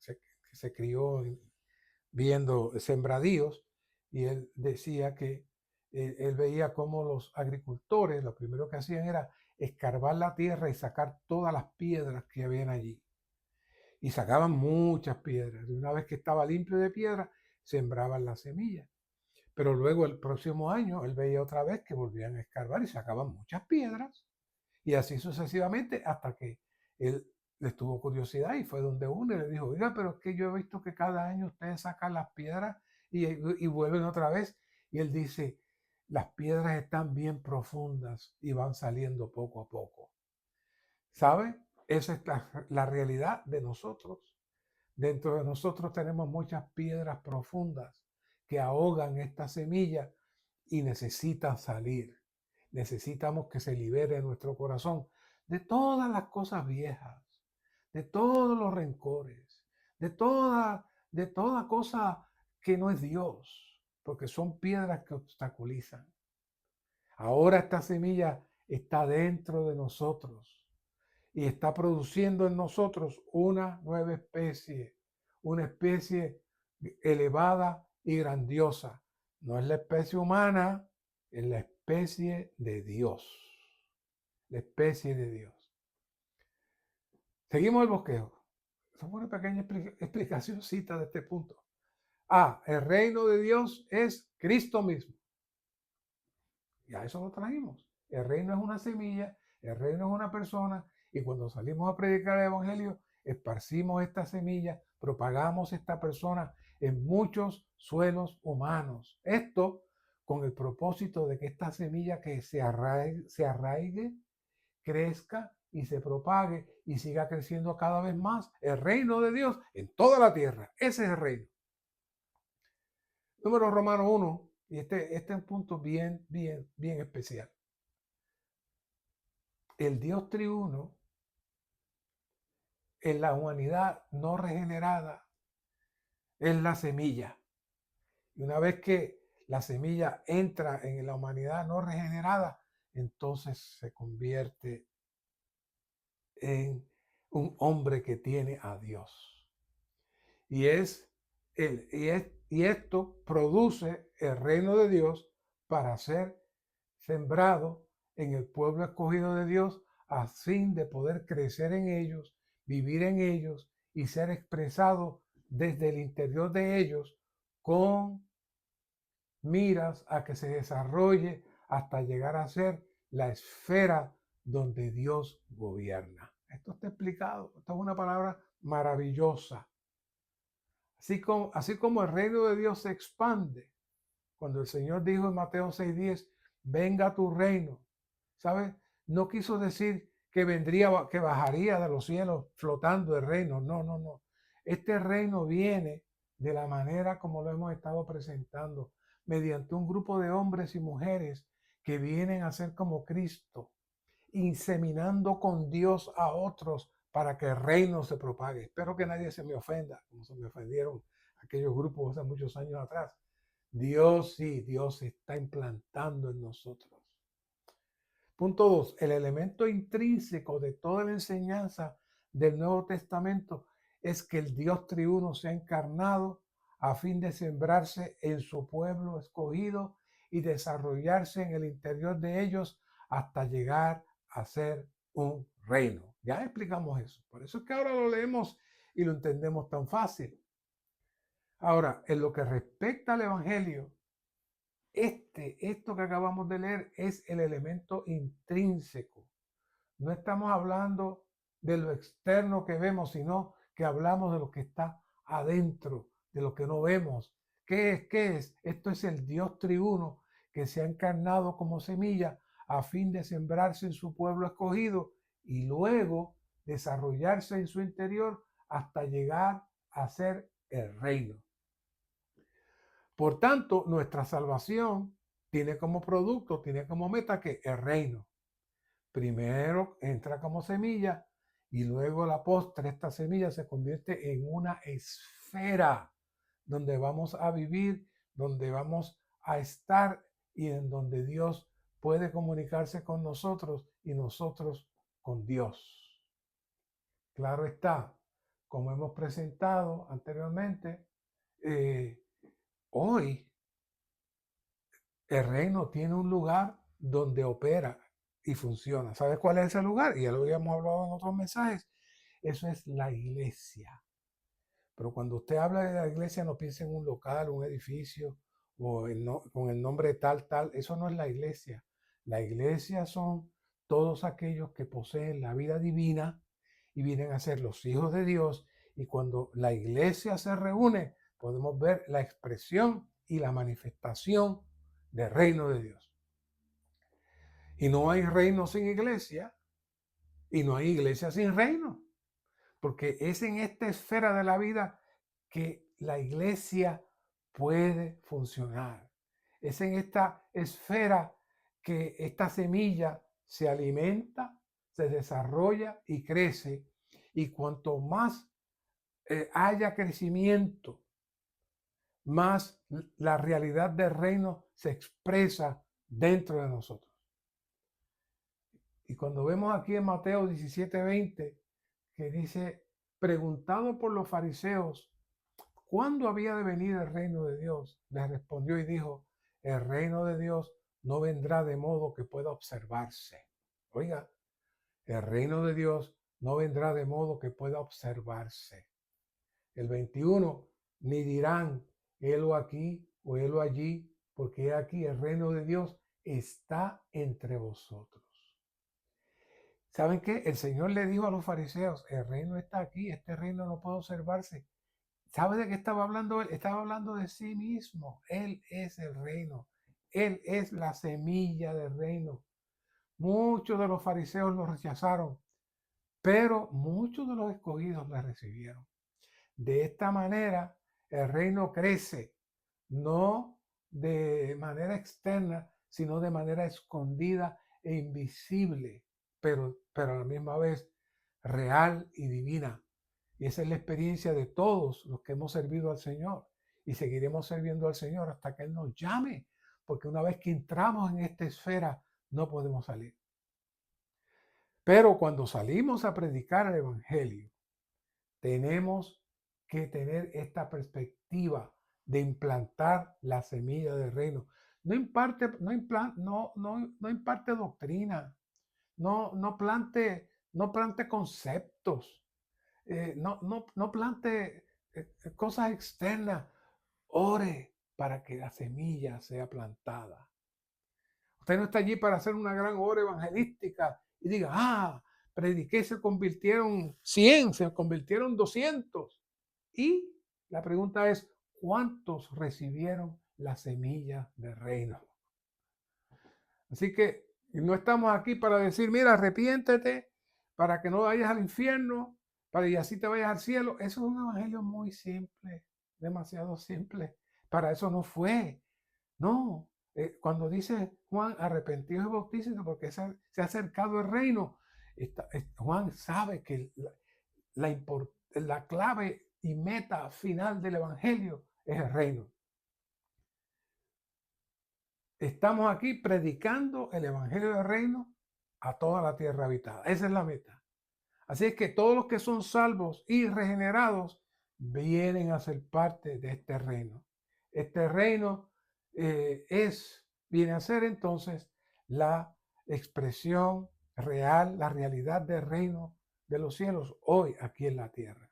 se crió viendo sembradíos y él decía que él veía cómo los agricultores lo primero que hacían era escarbar la tierra y sacar todas las piedras que habían allí. Y sacaban muchas piedras. Y una vez que estaba limpio de piedra, sembraban la semilla. Pero luego el próximo año él veía otra vez que volvían a escarbar y sacaban muchas piedras. Y así sucesivamente hasta que él les tuvo curiosidad y fue donde uno y le dijo, oiga, pero es que yo he visto que cada año ustedes sacan las piedras y vuelven otra vez. Y él dice, las piedras están bien profundas y van saliendo poco a poco. ¿Sabe? Esa es la realidad de nosotros. Dentro de nosotros tenemos muchas piedras profundas que ahogan esta semilla y necesitan salir. Necesitamos que se libere nuestro corazón de todas las cosas viejas, de todos los rencores, de toda cosa que no es Dios, porque son piedras que obstaculizan. Ahora esta semilla está dentro de nosotros y está produciendo en nosotros una nueva especie, una especie elevada y grandiosa. No es la especie humana, es la especie de Dios. La especie de Dios. Seguimos el bosquejo. Esa fue una pequeña explicacióncita de este punto. El reino de Dios es Cristo mismo. Y a eso lo trajimos. El reino es una semilla, el reino es una persona, y cuando salimos a predicar el evangelio, esparcimos esta semilla, propagamos esta persona en muchos suelos humanos. Esto con el propósito de que esta semilla que se arraigue, crezca y se propague y siga creciendo cada vez más el reino de Dios en toda la tierra. Ese es el reino. Número Romano 1, y este es un punto bien especial. El Dios triuno en la humanidad no regenerada es la semilla. Y una vez que la semilla entra en la humanidad no regenerada, entonces se convierte en un hombre que tiene a Dios. Y esto produce el reino de Dios para ser sembrado en el pueblo escogido de Dios, a fin de poder crecer en ellos, vivir en ellos y ser expresado desde el interior de ellos con miras a que se desarrolle hasta llegar a ser la esfera donde Dios gobierna. Esto está explicado, esto es una palabra maravillosa. Así como el reino de Dios se expande, cuando el Señor dijo en Mateo 6:10, venga tu reino, ¿sabes? No quiso decir que que bajaría de los cielos flotando el reino, no. Este reino viene de la manera como lo hemos estado presentando, mediante un grupo de hombres y mujeres que vienen a ser como Cristo, inseminando con Dios a otros para que el reino se propague. Espero que nadie se me ofenda, como se me ofendieron aquellos grupos hace muchos años atrás. Dios se está implantando en nosotros. Punto 2. El elemento intrínseco de toda la enseñanza del Nuevo Testamento es que el Dios triuno se ha encarnado a fin de sembrarse en su pueblo escogido y desarrollarse en el interior de ellos hasta llegar a ser un reino. Ya explicamos eso. Por eso es que ahora lo leemos y lo entendemos tan fácil. Ahora, en lo que respecta al Evangelio, esto que acabamos de leer es el elemento intrínseco. No estamos hablando de lo externo que vemos, sino que hablamos de lo que está adentro, de lo que no vemos. ¿Qué es? ¿Qué es? Esto es el Dios triuno que se ha encarnado como semilla a fin de sembrarse en su pueblo escogido y luego desarrollarse en su interior hasta llegar a ser el reino. Por tanto, nuestra salvación tiene como producto, tiene como meta que el reino. Primero entra como semilla y luego a la postre esta semilla se convierte en una esfera donde vamos a vivir, donde vamos a estar y en donde Dios puede comunicarse con nosotros y nosotros con Dios. Claro está, como hemos presentado anteriormente, hoy el reino tiene un lugar donde opera y funciona. ¿Sabes cuál es ese lugar? Y ya lo habíamos hablado en otros mensajes. Eso es la iglesia. Pero cuando usted habla de la iglesia, no piense en un local, un edificio o con el nombre tal, tal. Eso no es la iglesia. La iglesia son todos aquellos que poseen la vida divina y vienen a ser los hijos de Dios. Y cuando la iglesia se reúne, podemos ver la expresión y la manifestación del reino de Dios. Y no hay reino sin iglesia y no hay iglesia sin reino, porque es en esta esfera de la vida que la iglesia puede funcionar. Es en esta esfera que esta semilla se alimenta, se desarrolla y crece. Y cuanto más haya crecimiento, más la realidad del reino se expresa dentro de nosotros. Y cuando vemos aquí en Mateo 17:20, que dice, preguntado por los fariseos, ¿cuándo había de venir el reino de Dios? Les respondió y dijo, el reino de Dios no vendrá de modo que pueda observarse. Oiga, el reino de Dios no vendrá de modo que pueda observarse. El 21, ni dirán, helo aquí o helo allí, porque aquí el reino de Dios está entre vosotros. ¿Saben qué? El Señor le dijo a los fariseos, el reino está aquí, este reino no puede observarse. ¿Sabe de qué estaba hablando él? Estaba hablando de sí mismo. Él es el reino. Él es la semilla del reino. Muchos de los fariseos lo rechazaron, pero muchos de los escogidos le recibieron. De esta manera, el reino crece, no de manera externa, sino de manera escondida e invisible, pero a la misma vez real y divina. Y esa es la experiencia de todos los que hemos servido al Señor y seguiremos sirviendo al Señor hasta que Él nos llame, porque una vez que entramos en esta esfera, no podemos salir. Pero cuando salimos a predicar el Evangelio, tenemos que tener esta perspectiva de implantar la semilla del reino. No imparte doctrina, no plante conceptos, no plante cosas externas. Ore para que la semilla sea plantada. Usted no está allí para hacer una gran obra evangelística y diga, prediqué, se convirtieron 100, se convirtieron 200. Y la pregunta es, ¿cuántos recibieron la semilla del reino? Así que no estamos aquí para decir, mira, arrepiéntete para que no vayas al infierno, para que así te vayas al cielo. Eso es un evangelio muy simple, demasiado simple. Para eso no fue. No, cuando dice Juan, arrepentidos y bautícense porque se ha acercado el reino, Juan sabe que la clave y meta final del evangelio es el reino. Estamos aquí predicando el evangelio del reino a toda la tierra habitada. Esa es la meta. Así es que todos los que son salvos y regenerados vienen a ser parte de este reino. Este reino viene a ser entonces la expresión real, la realidad del reino de los cielos hoy aquí en la tierra.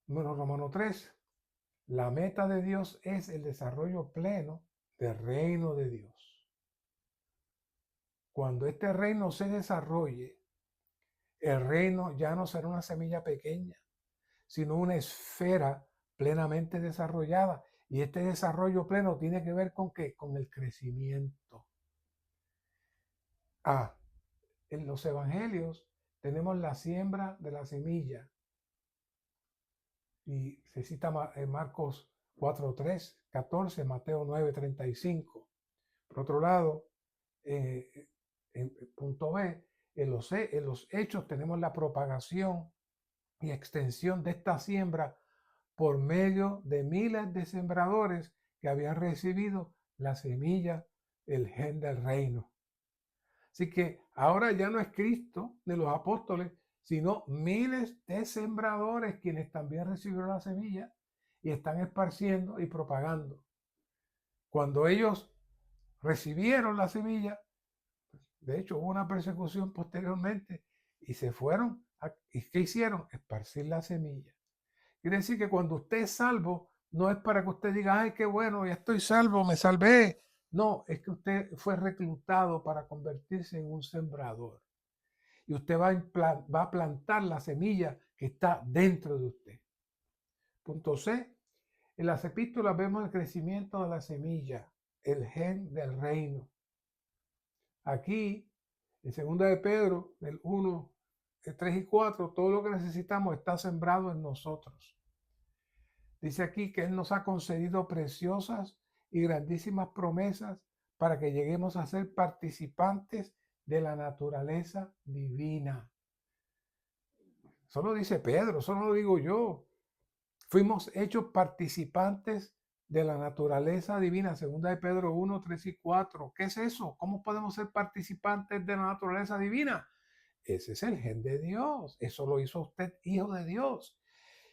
Número Romano 3. La meta de Dios es el desarrollo pleno del reino de Dios. Cuando este reino se desarrolle, el reino ya no será una semilla pequeña, sino una esfera plenamente desarrollada. Y este desarrollo pleno tiene que ver con ¿qué? Con el crecimiento. En los evangelios tenemos la siembra de la semilla. Y se cita en Marcos 4:3, 14, Mateo 9:35. Por otro lado, en punto B, en los hechos tenemos la propagación y extensión de esta siembra por medio de miles de sembradores que habían recibido la semilla, el gen del reino. Así que ahora ya no es Cristo ni los apóstoles, sino miles de sembradores quienes también recibieron la semilla y están esparciendo y propagando. Cuando ellos recibieron la semilla, de hecho hubo una persecución posteriormente y se fueron. ¿Y qué hicieron? Esparcir la semilla. Quiere decir que cuando usted es salvo, no es para que usted diga, ay, qué bueno, ya estoy salvo, me salvé. No, es que usted fue reclutado para convertirse en un sembrador. Y usted va a plantar la semilla que está dentro de usted. Punto C. En las epístolas vemos el crecimiento de la semilla, el gen del reino. Aquí, en 2 de Pedro, del 1, 3 y 4, todo lo que necesitamos está sembrado en nosotros. Dice aquí que Él nos ha concedido preciosas y grandísimas promesas para que lleguemos a ser participantes de la naturaleza divina. Eso lo dice Pedro, eso no lo digo yo. Fuimos hechos participantes de la naturaleza divina, segunda de Pedro 1, 3 y 4. ¿Qué es eso? ¿Cómo podemos ser participantes de la naturaleza divina? Ese es el gen de Dios. Eso lo hizo usted, hijo de Dios.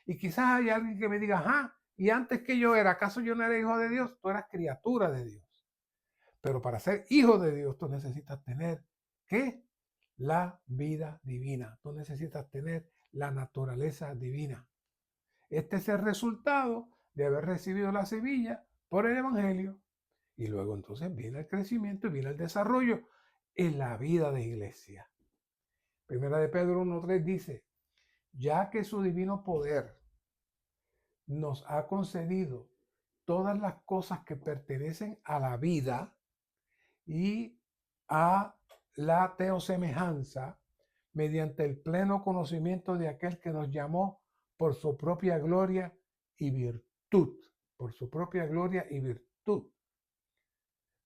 Y quizás hay alguien que me diga, ajá, y antes que yo era, ¿acaso yo no era hijo de Dios? Tú eras criatura de Dios. Pero para ser hijo de Dios, tú necesitas tener, ¿qué? La vida divina. Tú necesitas tener la naturaleza divina. Este es el resultado de haber recibido la semilla por el Evangelio. Y luego entonces viene el crecimiento y viene el desarrollo en la vida de iglesia. Primera de Pedro 1:3 dice, ya que su divino poder nos ha concedido todas las cosas que pertenecen a la vida y a la teosemejanza mediante el pleno conocimiento de aquel que nos llamó por su propia gloria y virtud, por su propia gloria y virtud,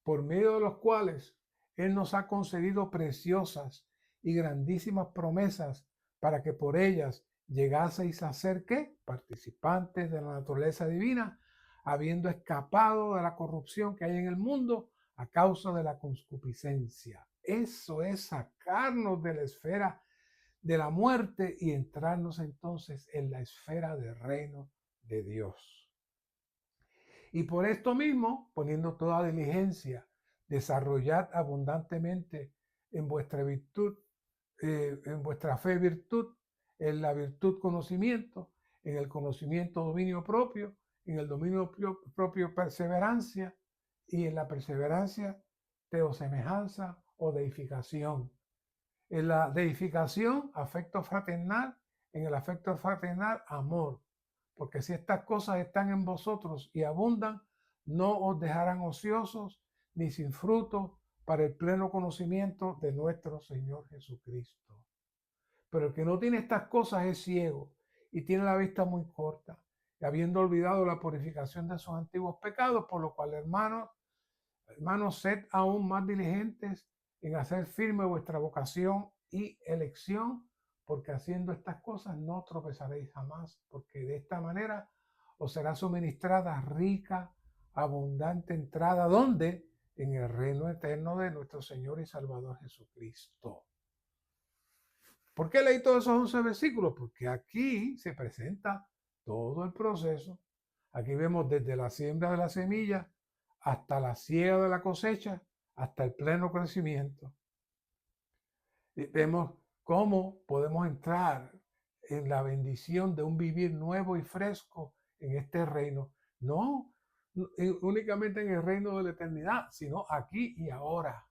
por medio de los cuales Él nos ha concedido preciosas y grandísimas promesas para que por ellas llegaseis a ser ¿qué? Participantes de la naturaleza divina, habiendo escapado de la corrupción que hay en el mundo a causa de la concupiscencia. Eso es sacarnos de la esfera de la muerte y entrarnos entonces en la esfera del reino de Dios. Y por esto mismo, poniendo toda diligencia, desarrollad abundantemente en vuestra virtud, en vuestra fe virtud, en la virtud conocimiento, en el conocimiento dominio propio, en el dominio propio perseverancia y en la perseverancia teosemejanza o deificación. En la deificación, afecto fraternal, en el afecto fraternal, amor. Porque si estas cosas están en vosotros y abundan, no os dejarán ociosos ni sin fruto para el pleno conocimiento de nuestro Señor Jesucristo. Pero el que no tiene estas cosas es ciego y tiene la vista muy corta, y habiendo olvidado la purificación de sus antiguos pecados, por lo cual, hermanos, sed aún más diligentes en hacer firme vuestra vocación y elección, porque haciendo estas cosas no tropezaréis jamás, porque de esta manera os será suministrada rica, abundante entrada, ¿dónde? En el reino eterno de nuestro Señor y Salvador Jesucristo. ¿Por qué leí todos esos 11 versículos? Porque aquí se presenta todo el proceso. Aquí vemos desde la siembra de la semilla hasta la siega de la cosecha, hasta el pleno crecimiento. Y vemos cómo podemos entrar en la bendición de un vivir nuevo y fresco en este reino. No únicamente en el reino de la eternidad, sino aquí y ahora.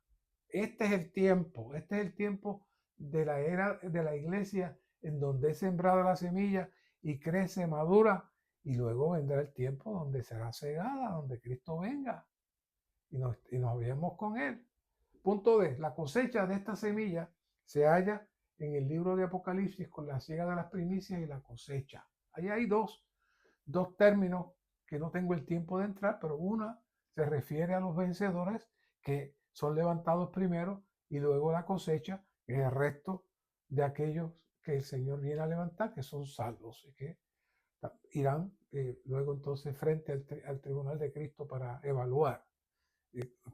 Este es el tiempo de la era de la iglesia en donde es sembrada la semilla y crece, madura, y luego vendrá el tiempo donde será cegada, donde Cristo venga y nos veremos con Él. Punto D. La cosecha de esta semilla se halla en el libro de Apocalipsis con la siega de las primicias y la cosecha. Ahí hay dos términos que no tengo el tiempo de entrar, pero una se refiere a los vencedores que son levantados primero y luego la cosecha, que es el resto de aquellos que el Señor viene a levantar, que son salvos y que irán luego entonces frente al tribunal de Cristo para evaluar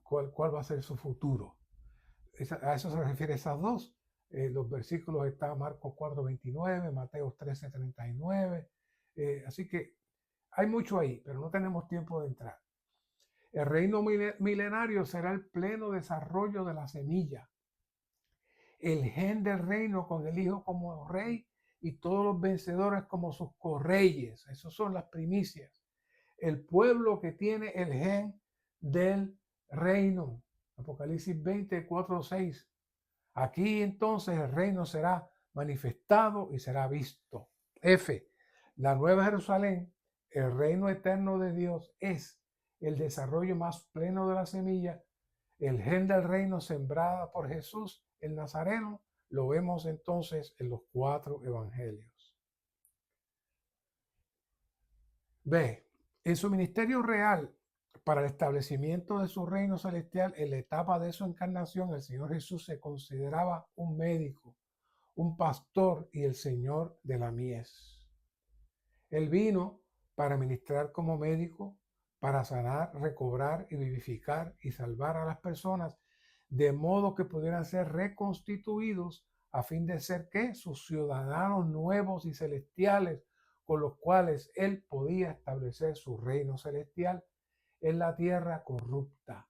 cuál va a ser su futuro. A eso se refiere esas dos. Los versículos están Marcos 4:29, Mateo 13:39. Así que hay mucho ahí, pero no tenemos tiempo de entrar. El reino milenario será el pleno desarrollo de la semilla. El gen del reino con el Hijo como rey y todos los vencedores como sus correyes. Esas son las primicias. El pueblo que tiene el gen del reino. Apocalipsis 20:4-6. Aquí entonces el reino será manifestado y será visto. F. La Nueva Jerusalén, el reino eterno de Dios, es el desarrollo más pleno de la semilla, el gen del reino sembrada por Jesús, el Nazareno. Lo vemos entonces en los 4 evangelios. B. En su ministerio real para el establecimiento de su reino celestial, en la etapa de su encarnación, el Señor Jesús se consideraba un médico, un pastor y el Señor de la mies. Él vino para ministrar como médico, para sanar, recobrar y vivificar y salvar a las personas, de modo que pudieran ser reconstituidos a fin de ser ¿qué? Sus ciudadanos nuevos y celestiales, con los cuales Él podía establecer su reino celestial en la tierra corrupta.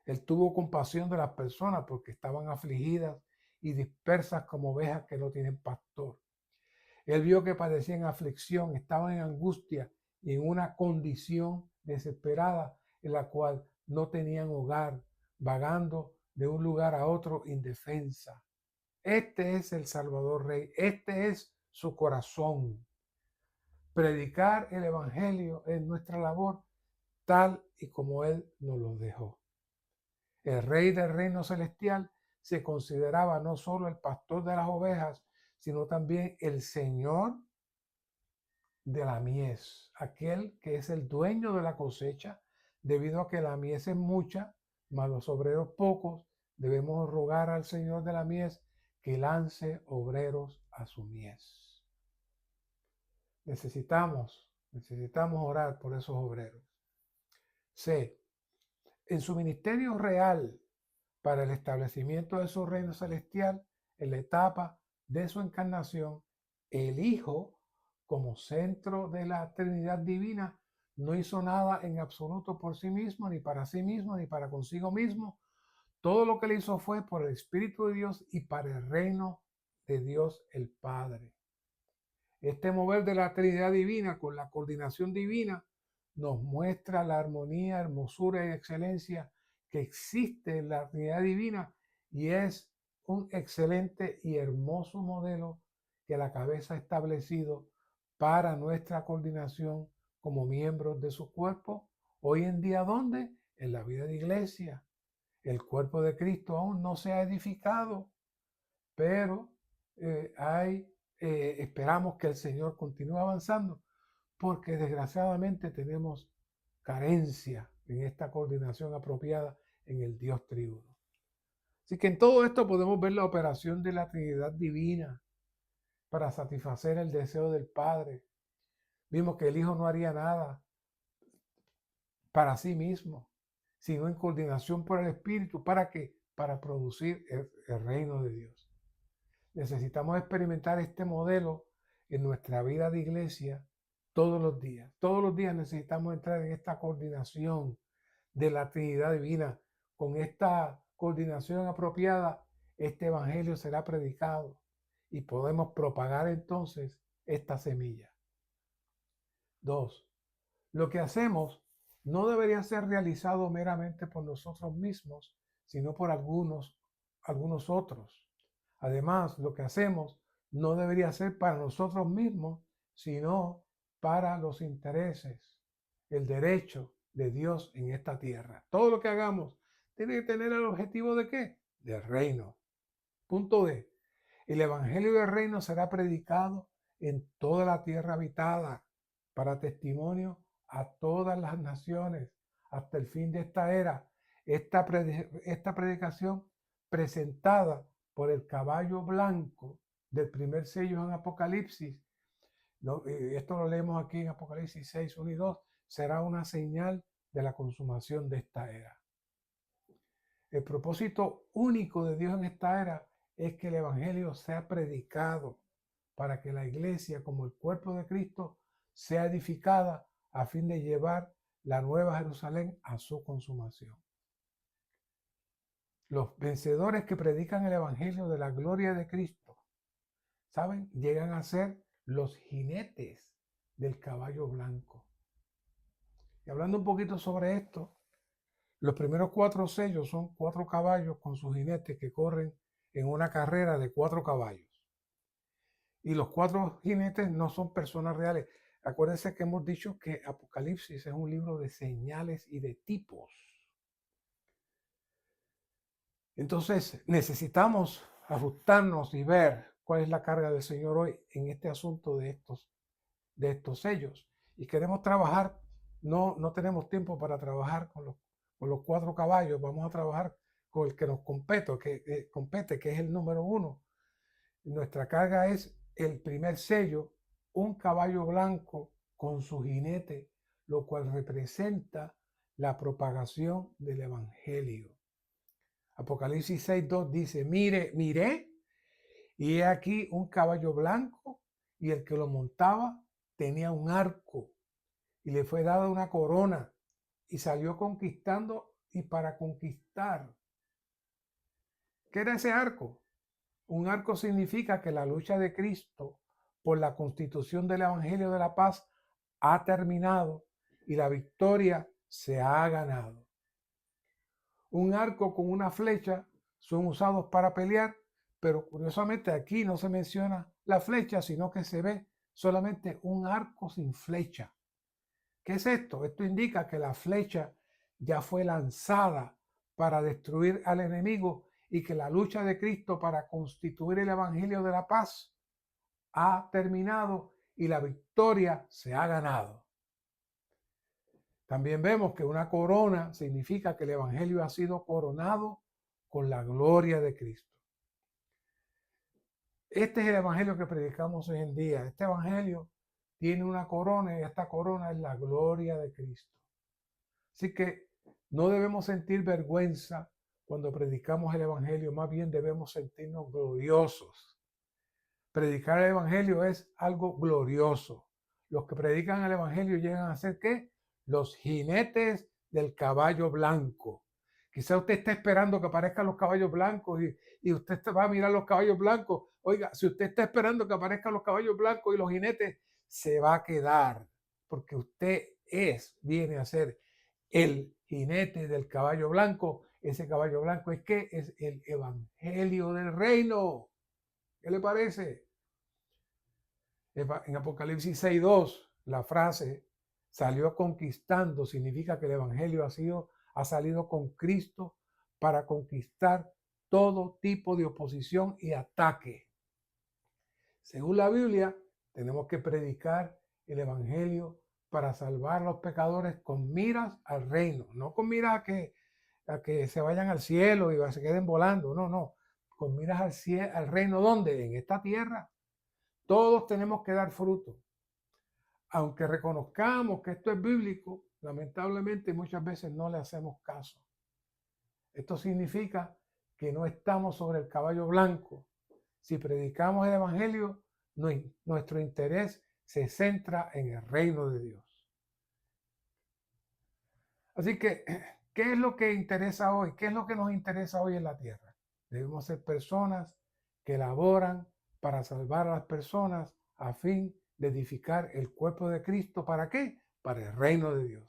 Él tuvo compasión de las personas porque estaban afligidas y dispersas como ovejas que no tienen pastor. Él vio que padecían aflicción, estaban en angustia y en una condición desesperada en la cual no tenían hogar, vagando de un lugar a otro indefensa. Este es el Salvador Rey, este es su corazón. Predicar el Evangelio es nuestra labor, tal y como Él nos lo dejó. El Rey del reino celestial se consideraba no solo el pastor de las ovejas, sino también el Señor de la mies, aquel que es el dueño de la cosecha, debido a que la mies es mucha, mas los obreros pocos. Debemos rogar al Señor de la mies que lance obreros a su mies. Necesitamos orar por esos obreros. C. En su ministerio real para el establecimiento de su reino celestial, en la etapa de su encarnación, el Hijo, como centro de la Trinidad divina, no hizo nada en absoluto por sí mismo, ni para sí mismo, ni para consigo mismo. Todo lo que él hizo fue por el Espíritu de Dios y para el reino de Dios el Padre. Este mover de la Trinidad divina con la coordinación divina nos muestra la armonía, hermosura y excelencia que existe en la Trinidad divina y es un excelente y hermoso modelo que la cabeza ha establecido para nuestra coordinación como miembros de su cuerpo. Hoy en día, ¿dónde? En la vida de iglesia. El cuerpo de Cristo aún no se ha edificado, pero esperamos que el Señor continúe avanzando, porque desgraciadamente tenemos carencia en esta coordinación apropiada en el Dios triuno. Así que en todo esto podemos ver la operación de la Trinidad divina para satisfacer el deseo del Padre. Vimos que el Hijo no haría nada para sí mismo, sino en coordinación por el Espíritu. ¿Para qué? Para producir el reino de Dios. Necesitamos experimentar este modelo en nuestra vida de iglesia todos los días. Todos los días necesitamos entrar en esta coordinación de la Trinidad Divina. Con esta coordinación apropiada, este evangelio será predicado y podemos propagar entonces esta semilla. 2. Lo que hacemos no debería ser realizado meramente por nosotros mismos, sino por algunos otros. Además, lo que hacemos no debería ser para nosotros mismos, sino para los intereses, el derecho de Dios en esta tierra. Todo lo que hagamos tiene que tener el objetivo de ¿qué? Del reino. Punto D. El evangelio del reino será predicado en toda la tierra habitada para testimonio a todas las naciones hasta el fin de esta era. Esta predicación presentada por el caballo blanco del primer sello en Apocalipsis, esto lo leemos aquí en Apocalipsis 6, 1 y 2, será una señal de la consumación de esta era. El propósito único de Dios en esta era es que el evangelio sea predicado para que la iglesia, como el cuerpo de Cristo, sea edificada a fin de llevar la nueva Jerusalén a su consumación. Los vencedores que predican el evangelio de la gloria de Cristo, ¿saben? Llegan a ser los jinetes del caballo blanco. Y hablando un poquito sobre esto, los primeros 4 sellos son 4 caballos con sus jinetes que corren en una carrera de 4 caballos. Y los 4 jinetes no son personas reales. Acuérdense que hemos dicho que Apocalipsis es un libro de señales y de tipos. Entonces necesitamos ajustarnos y ver cuál es la carga del Señor hoy en este asunto de estos sellos. Y queremos trabajar, no tenemos tiempo para trabajar con los 4 caballos, vamos a trabajar con el que nos compete, que es el número 1. Nuestra carga es el primer sello, un caballo blanco con su jinete, lo cual representa la propagación del evangelio. Apocalipsis 6:2 dice, miré, y he aquí un caballo blanco, y el que lo montaba tenía un arco, y le fue dada una corona, y salió conquistando y para conquistar. ¿Qué era ese arco? Un arco significa que la lucha de Cristo por la constitución del Evangelio de la Paz ha terminado y la victoria se ha ganado. Un arco con una flecha son usados para pelear, pero curiosamente aquí no se menciona la flecha, sino que se ve solamente un arco sin flecha. ¿Qué es esto? Esto indica que la flecha ya fue lanzada para destruir al enemigo y que la lucha de Cristo para constituir el Evangelio de la Paz ha terminado y la victoria se ha ganado. También vemos que una corona significa que el Evangelio ha sido coronado con la gloria de Cristo. Este es el Evangelio que predicamos hoy en día. Este Evangelio tiene una corona y esta corona es la gloria de Cristo. Así que no debemos sentir vergüenza cuando predicamos el Evangelio, más bien debemos sentirnos gloriosos. Predicar el Evangelio es algo glorioso. Los que predican el Evangelio llegan a ser ¿qué? Los jinetes del caballo blanco. Quizá usted está esperando que aparezcan los caballos blancos y usted va a mirar los caballos blancos. Oiga, si usted está esperando que aparezcan los caballos blancos y los jinetes, se va a quedar, porque usted viene a ser el jinete del caballo blanco. Ese caballo blanco es ¿qué? Es el evangelio del reino. ¿Qué le parece? En Apocalipsis 6:2, la frase salió conquistando significa que el evangelio ha salido con Cristo para conquistar todo tipo de oposición y ataque. Según la Biblia, tenemos que predicar el evangelio para salvar a los pecadores con miras al reino, no con miras a que se vayan al cielo y se queden volando, no, con miras al reino. ¿Dónde? En esta tierra. Todos tenemos que dar fruto. Aunque reconozcamos que esto es bíblico, lamentablemente muchas veces no le hacemos caso. Esto significa que no estamos sobre el caballo blanco, Si predicamos el Evangelio, nuestro interés se centra en el reino de Dios. Así que, ¿qué es lo que interesa hoy? ¿Qué es lo que nos interesa hoy en la tierra? Debemos ser personas que laboran para salvar a las personas a fin de edificar el cuerpo de Cristo. ¿Para qué? Para el reino de Dios.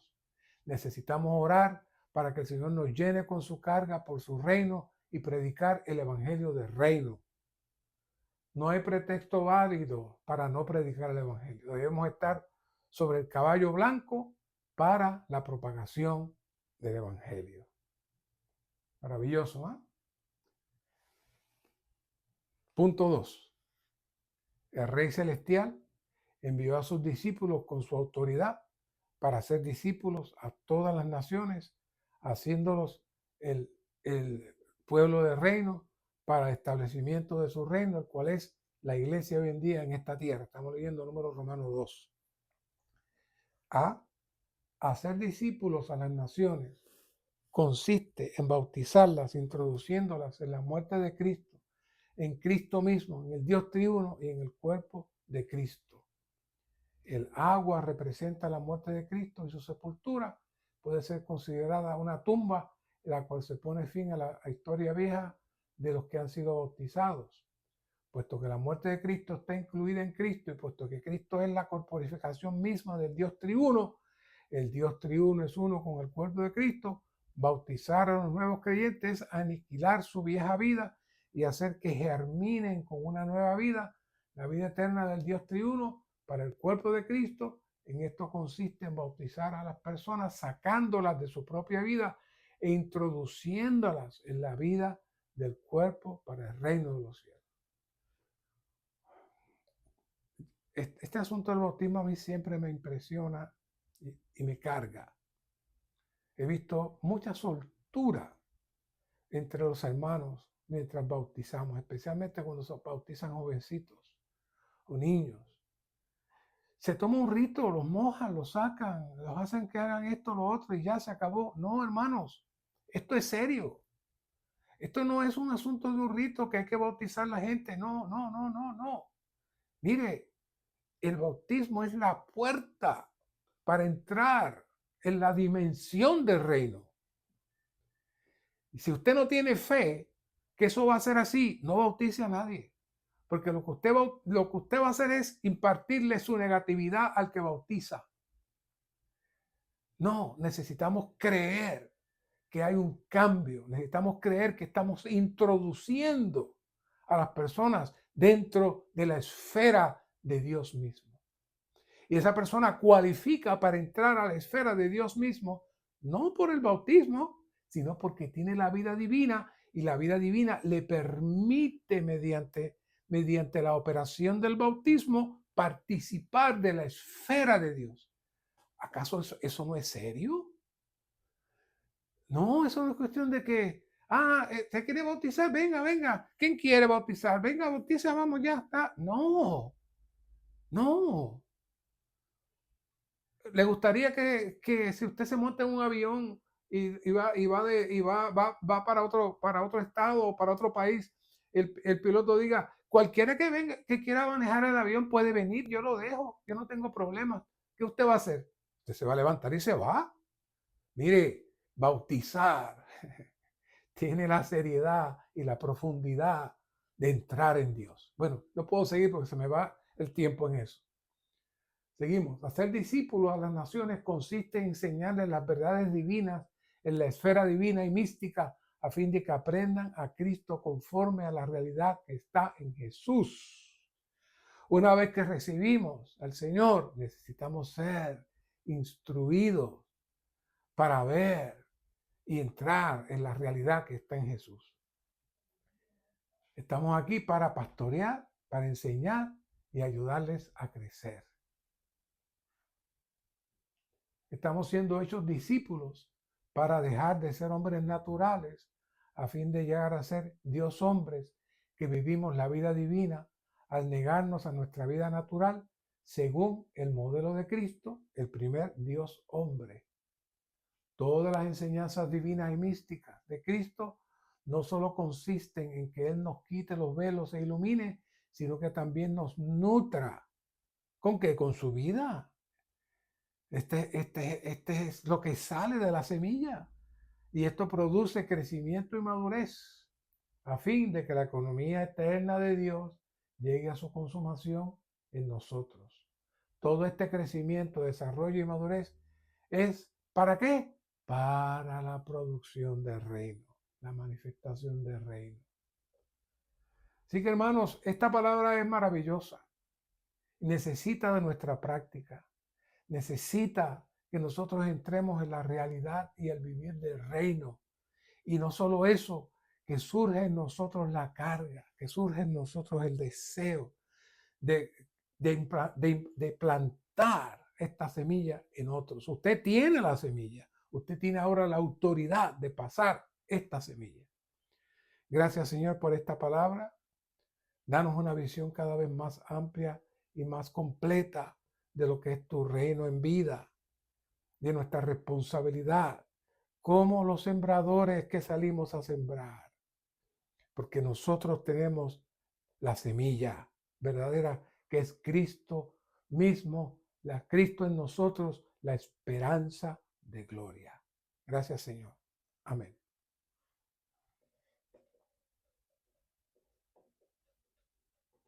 Necesitamos orar para que el Señor nos llene con su carga por su reino y predicar el evangelio del reino. No hay pretexto válido para no predicar el evangelio. Debemos estar sobre el caballo blanco para la propagación del evangelio. Maravilloso, ¿eh? Punto 2. El Rey Celestial envió a sus discípulos con su autoridad para hacer discípulos a todas las naciones, haciéndolos el pueblo del reino para el establecimiento de su reino, el cual es la iglesia hoy en día en esta tierra. Estamos leyendo número Romanos 2. A hacer discípulos a las naciones consiste en bautizarlas, introduciéndolas en la muerte de Cristo, en Cristo mismo, en el Dios triuno y en el cuerpo de Cristo. El agua representa la muerte de Cristo y su sepultura puede ser considerada una tumba en la cual se pone fin a la historia vieja de los que han sido bautizados. Puesto que la muerte de Cristo está incluida en Cristo y puesto que Cristo es la corporificación misma del Dios triuno, el Dios triuno es uno con el cuerpo de Cristo, bautizar a los nuevos creyentes, aniquilar su vieja vida y hacer que germinen con una nueva vida, la vida eterna del Dios triuno para el cuerpo de Cristo. En esto consiste en bautizar a las personas, sacándolas de su propia vida e introduciéndolas en la vida del cuerpo para el reino de los cielos. Este asunto del bautismo a mí siempre me impresiona y me carga. He visto mucha soltura entre los hermanos mientras bautizamos, especialmente cuando se bautizan jovencitos o niños. Se toma un rito, los mojan, los sacan, los hacen que hagan esto, lo otro y ya se acabó. No, hermanos, esto es serio. Esto no es un asunto de un rito que hay que bautizar a la gente. No, no, no, no, no. Mire, el bautismo es la puerta para entrar en la dimensión del reino. Y si usted no tiene fe que eso va a ser así, no bautice a nadie. Porque lo que usted va a hacer es impartirle su negatividad al que bautiza. No, necesitamos creer que hay un cambio. Necesitamos creer que estamos introduciendo a las personas dentro de la esfera de Dios mismo. Y esa persona cualifica para entrar a la esfera de Dios mismo, no por el bautismo, sino porque tiene la vida divina y la vida divina le permite mediante la operación del bautismo participar de la esfera de Dios. ¿Acaso eso no es serio? No, eso no es cuestión de que, ¿se quiere bautizar? Venga, venga. ¿Quién quiere bautizar? Venga, bautiza, vamos, ya está. No, no. ¿Le gustaría que si usted se monta en un avión y va para otro estado o para otro país, el piloto diga, cualquiera que venga, que quiera manejar el avión puede venir, yo lo dejo, yo no tengo problema. ¿Qué usted va a hacer? Usted se va a levantar y se va. Mire, bautizar tiene la seriedad y la profundidad de entrar en Dios. Bueno, no puedo seguir porque se me va el tiempo en eso. Seguimos. Hacer discípulos a las naciones consiste en enseñarles las verdades divinas en la esfera divina y mística a fin de que aprendan a Cristo conforme a la realidad que está en Jesús. Una vez que recibimos al Señor, necesitamos ser instruidos para ver y entrar en la realidad que está en Jesús. Estamos aquí para pastorear, para enseñar y ayudarles a crecer. Estamos siendo hechos discípulos para dejar de ser hombres naturales a fin de llegar a ser Dios hombres que vivimos la vida divina al negarnos a nuestra vida natural según el modelo de Cristo, el primer Dios hombre. Todas las enseñanzas divinas y místicas de Cristo no solo consisten en que Él nos quite los velos e ilumine, sino que también nos nutra. ¿Con qué? Con su vida. Este es lo que sale de la semilla. Y esto produce crecimiento y madurez a fin de que la economía eterna de Dios llegue a su consumación en nosotros. Todo este crecimiento, desarrollo y madurez es ¿para qué? Para la producción del reino, la manifestación del reino. Así que hermanos, esta palabra es maravillosa. Necesita de nuestra práctica. Necesita que nosotros entremos en la realidad y el vivir del reino. Y no solo eso, que surge en nosotros la carga, que surge en nosotros el deseo de, de plantar esta semilla en otros. Usted tiene la semilla, usted tiene ahora la autoridad de pasar esta semilla. Gracias, Señor, por esta palabra. Danos una visión cada vez más amplia y más completa de lo que es tu reino en vida, de nuestra responsabilidad como los sembradores que salimos a sembrar. Porque nosotros tenemos la semilla verdadera que es Cristo mismo, Cristo en nosotros, la esperanza de gloria. Gracias, Señor. Amén.